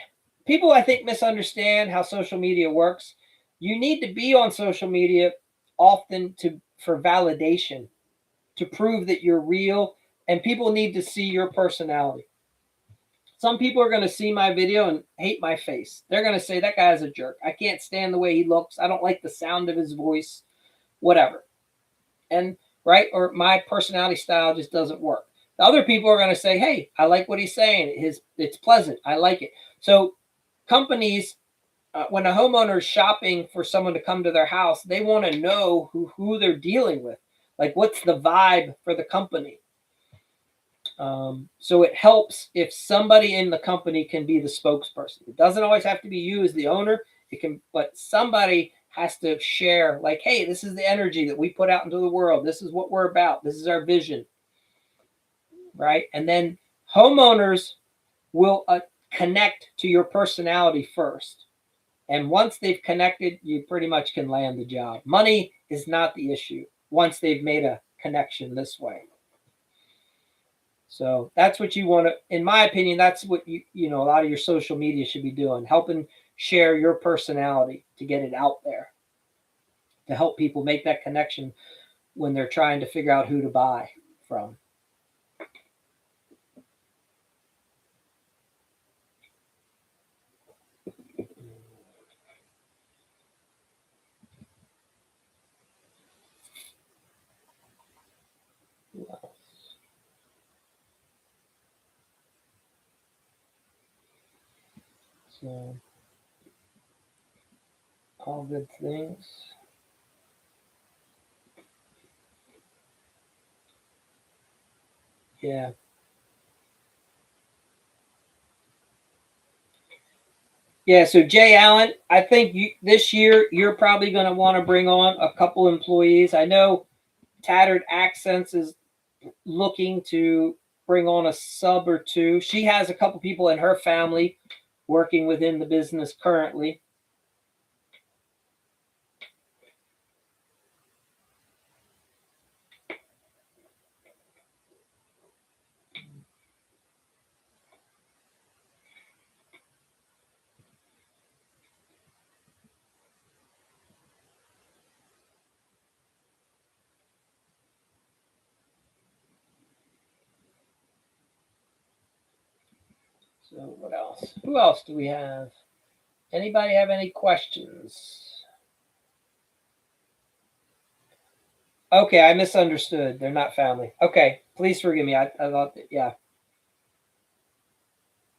[SPEAKER 1] people I think misunderstand how social media works. You need to be on social media often for validation, to prove that you're real, and people need to see your personality. Some people are going to see my video and hate my face. They're going to say that guy's a jerk. I can't stand the way he looks. I don't like the sound of his voice, whatever. And right, or my personality style just doesn't work. The other people are going to say, hey, I like what he's saying. It's pleasant. I like it. So companies, when a homeowner is shopping for someone to come to their house, they want to know who they're dealing with. Like, what's the vibe for the company? So it helps if somebody in the company can be the spokesperson. It doesn't always have to be you as the owner. It can, but somebody has to share, like, hey, this is the energy that we put out into the world. This is what we're about. This is our vision, right? And then homeowners will connect to your personality first. And once they've connected, you pretty much can land the job. Money is not the issue once they've made a connection this way. So that's what you want to, in my opinion, that's what a lot of your social media should be doing, helping share your personality to get it out there, to help people make that connection when they're trying to figure out who to buy from. So, all good things. Yeah. Yeah, so Jay Allen, I think this year you're probably going to want to bring on a couple employees. I know Tattered Accents is looking to bring on a sub or two. She has a couple people in her family working within the business currently. So what else? Who else do we have? Anybody have any questions? Okay, I misunderstood. They're not family. Okay, please forgive me. I thought that, yeah.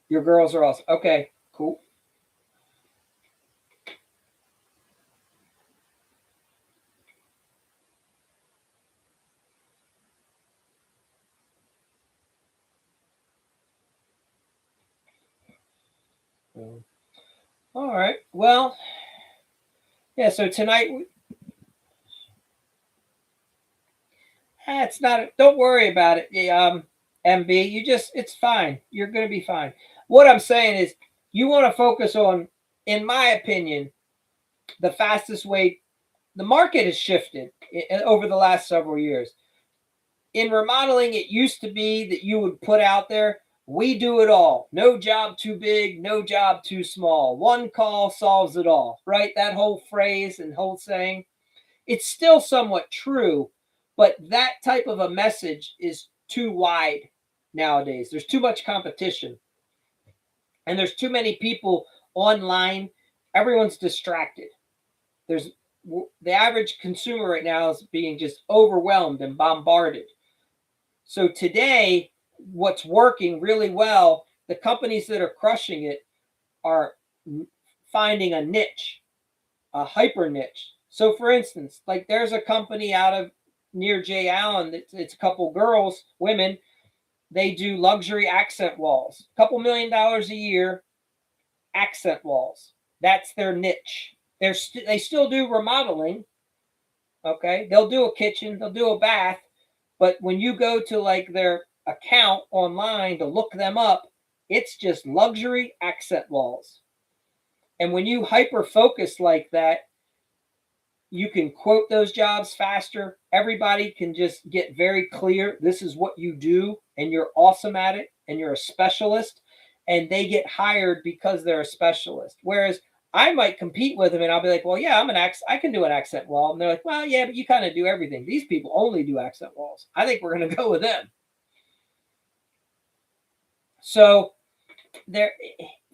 [SPEAKER 1] Your girls are also okay. Cool. All right. Well, yeah. So tonight, it's not. Don't worry about it. MB, it's fine. You're going to be fine. What I'm saying is, you want to focus on, in my opinion, the fastest way. The market has shifted over the last several years. In remodeling, it used to be that you would put out there, we do it all. No job too big, no job too small. One call solves it all, right? That whole phrase and whole saying. It's still somewhat true, but that type of a message is too wide nowadays. There's too much competition, and there's too many people online. Everyone's distracted. There's the average consumer right now is being just overwhelmed and bombarded. So today, what's working really well, the companies that are crushing it are finding a niche, a hyper niche. So for instance, like there's a company out of near Jay Allen, it's a couple girls, women, they do luxury accent walls. A couple $1 million a year, accent walls. That's their niche. They still do remodeling. Okay, they'll do a kitchen, they'll do a bath, but when you go to like their account online to look them up, it's just luxury accent walls. And when you hyper focus like that, you can quote those jobs faster. Everybody can just get very clear. This is what you do, and you're awesome at it, and you're a specialist, and they get hired because they're a specialist. Whereas I might compete with them, and I'll be like, well, yeah, I can do an accent wall. And they're like, well, yeah, but you kind of do everything. These people only do accent walls. I think we're going to go with them. So there,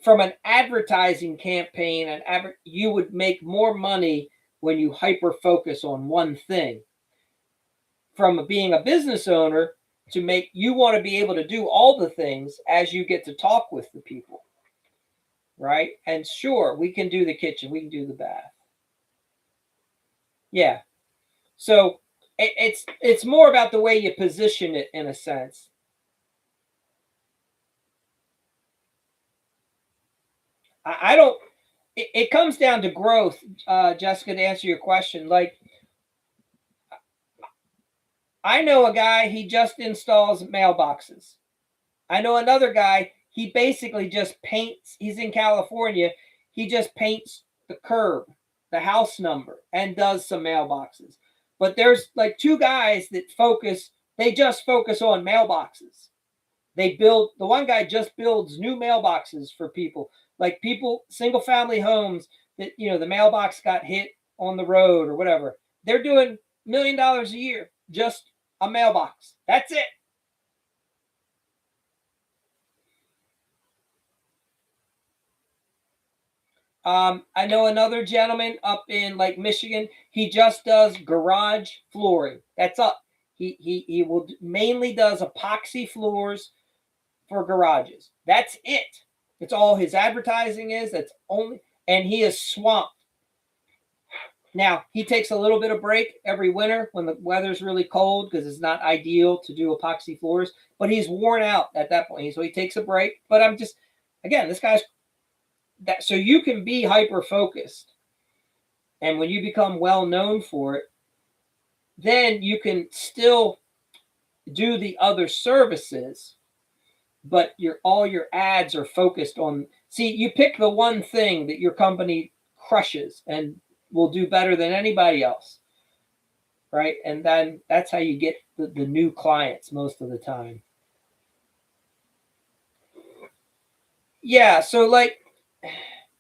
[SPEAKER 1] from an advertising campaign, you would make more money when you hyper focus on one thing. From being a business owner, to make you want to be able to do all the things as you get to talk with the people, right? And sure, we can do the kitchen, we can do the bath. Yeah. So it's more about the way you position it in a sense. I don't. It comes down to growth, Jessica. To answer your question, like I know a guy, he just installs mailboxes. I know another guy, he basically just paints, he's in California, he just paints the curb, the house number, and does some mailboxes. But there's like two guys that they just focus on mailboxes. The one guy just builds new mailboxes for people, like people, single family homes that, the mailbox got hit on the road or whatever. They're doing $1 million a year, just a mailbox. That's it. I know another gentleman up in like Michigan. He just does garage flooring. That's up. He will mainly does epoxy floors for garages. That's it. It's all his advertising is. That's only, and he is swamped. Now, he takes a little bit of break every winter when the weather's really cold because it's not ideal to do epoxy floors, but he's worn out at that point. So he takes a break. But I'm just, again, this guy's that, so you can be hyper focused. And when you become well known for it, then you can still do the other services, but all your ads are focused on, see, you pick the one thing that your company crushes and will do better than anybody else, right? And then that's how you get the new clients most of the time. Yeah, so like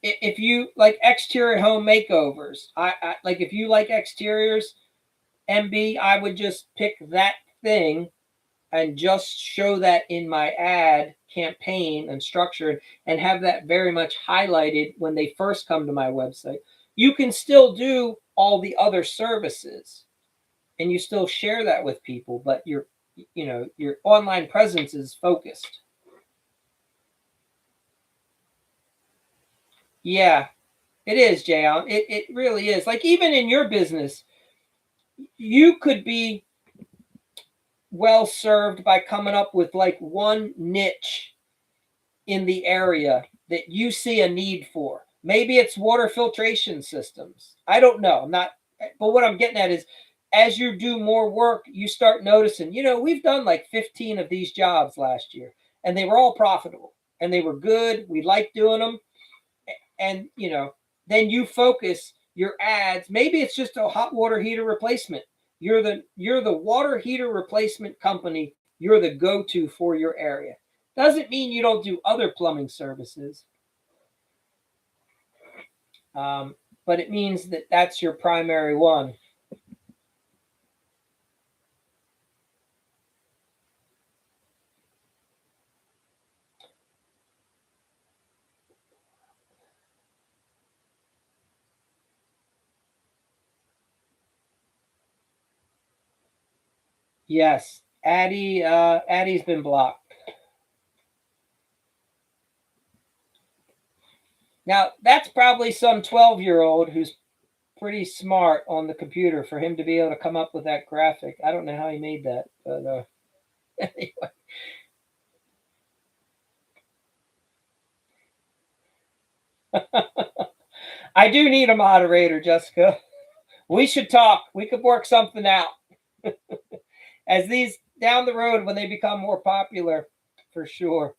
[SPEAKER 1] if you like exterior home makeovers, I like, if you like exteriors, MB, I would just pick that thing and just show that in my ad campaign and structure, and have that very much highlighted when they first come to my website. You can still do all the other services and you still share that with people, but your online presence is focused. Yeah, it is, Jay. It really is. Like, even in your business, you could be well served by coming up with like one niche in the area that you see a need for. Maybe it's water filtration systems. I don't know. I'm not, but what I'm getting at is, as you do more work, you start noticing, we've done like 15 of these jobs last year and they were all profitable and they were good. We liked doing them. And, then you focus your ads. Maybe it's just a hot water heater replacement. You're the water heater replacement company. You're the go-to for your area. Doesn't mean you don't do other plumbing services, but it means that that's your primary one. Yes, Addie's been blocked. Now, that's probably some 12-year-old who's pretty smart on the computer for him to be able to come up with that graphic. I don't know how he made that, but anyway. I do need a moderator, Jessica. We should talk. We could work something out. As these down the road, when they become more popular, for sure.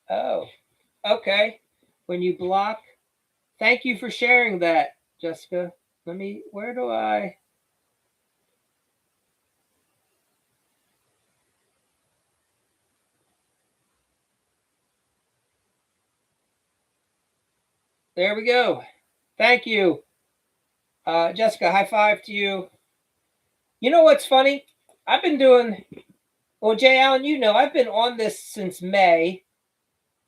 [SPEAKER 1] Oh, okay. When you block, thank you for sharing that, Jessica. Where do I? There we go. Thank you. Jessica, high five to you. You know what's funny? I've been doing, well, Jay Allen, I've been on this since May.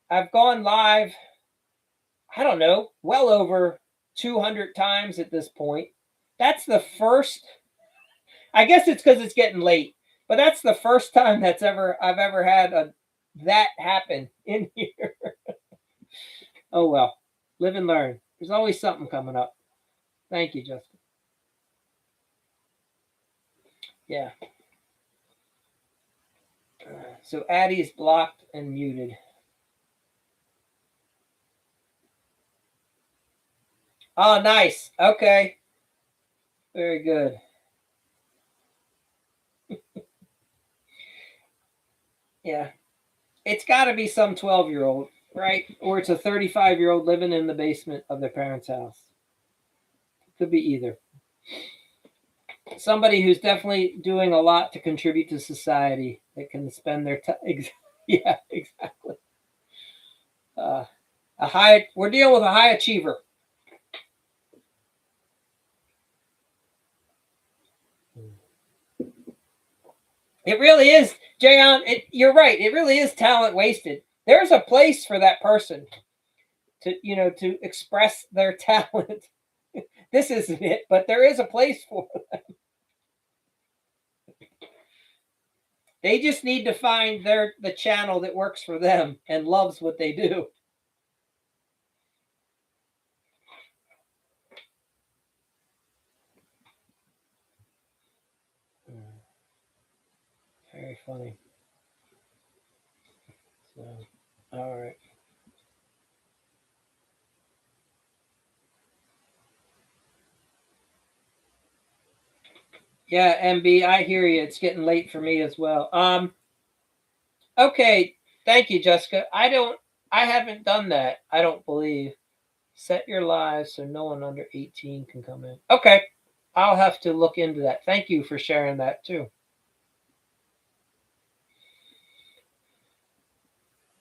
[SPEAKER 1] I've gone live, I don't know, well over 200 times at this point. That's the first, I guess it's because it's getting late, but that's the first time I've ever had that happen in here. Oh well, live and learn. There's always something coming up. Thank you, Justin. Yeah. So Addie's blocked and muted. Oh, nice. Okay. Very good. Yeah. It's got to be some 12-year-old, right? Or it's a 35-year-old living in the basement of their parents' house. Could be either. Somebody who's definitely doing a lot to contribute to society that can spend their time. Yeah, exactly. We're dealing with a high achiever. It really is, Jayon. You're right. It really is talent wasted. There's a place for that person to express their talent. This isn't it, but there is a place for them. They just need to find the channel that works for them and loves what they do. Very funny. So, all right. Yeah, MB, I hear you. It's getting late for me as well. Okay. Thank you, Jessica. I haven't done that. I don't believe. Set your lives so no one under 18 can come in. Okay. I'll have to look into that. Thank you for sharing that too.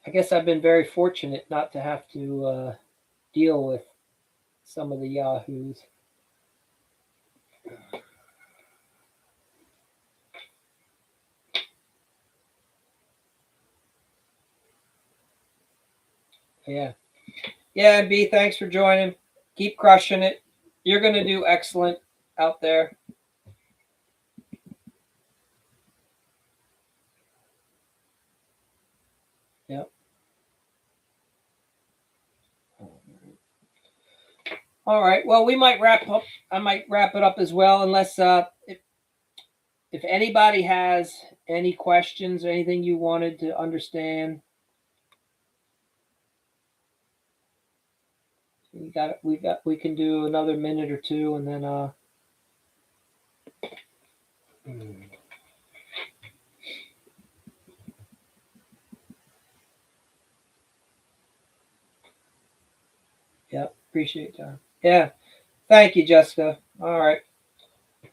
[SPEAKER 1] I guess I've been very fortunate not to have to deal with some of the yahoos. Yeah. Yeah, B, thanks for joining. Keep crushing it. You're going to do excellent out there. Yep. All right. Well, we might wrap up. I might wrap it up as well, unless if anybody has any questions or anything you wanted to understand. We can do another minute or two, and then yeah, appreciate that. Yeah, thank you, Jessica. All right.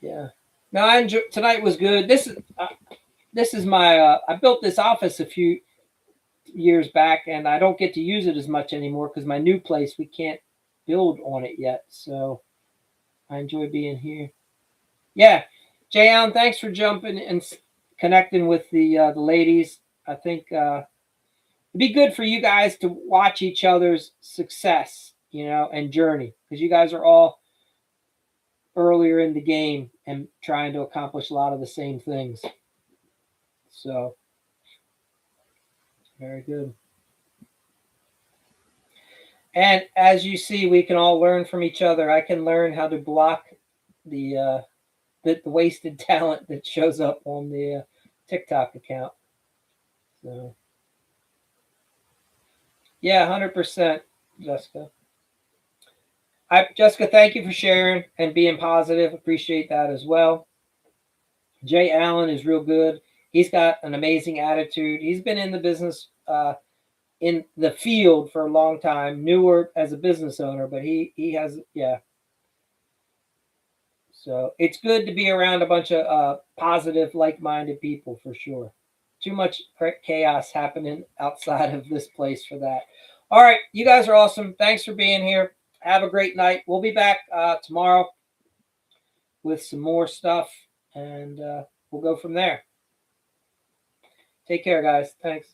[SPEAKER 1] Yeah. No, I enjoy tonight was good. This is my I built this office a few years back, and I don't get to use it as much anymore because my new place we can't build on it yet. So I enjoy being here. Yeah, Jay Allen, thanks for jumping and connecting with the ladies. I think it'd be good for you guys to watch each other's success, and journey, because you guys are all earlier in the game and trying to accomplish a lot of the same things. So very good. And as you see, we can all learn from each other. I can learn how to block the the wasted talent that shows up on the TikTok account. So yeah, 100%, Jessica. Jessica, thank you for sharing and being positive. Appreciate that as well. Jay Allen is real good. He's got an amazing attitude. He's been in the business, in the field for a long time. Newer as a business owner, but he has, yeah. So it's good to be around a bunch of positive, like-minded people for sure. Too much chaos happening outside of this place for that. All right, you guys are awesome. Thanks for being here. Have a great night. We'll be back tomorrow with some more stuff, and we'll go from there. Take care, guys. Thanks.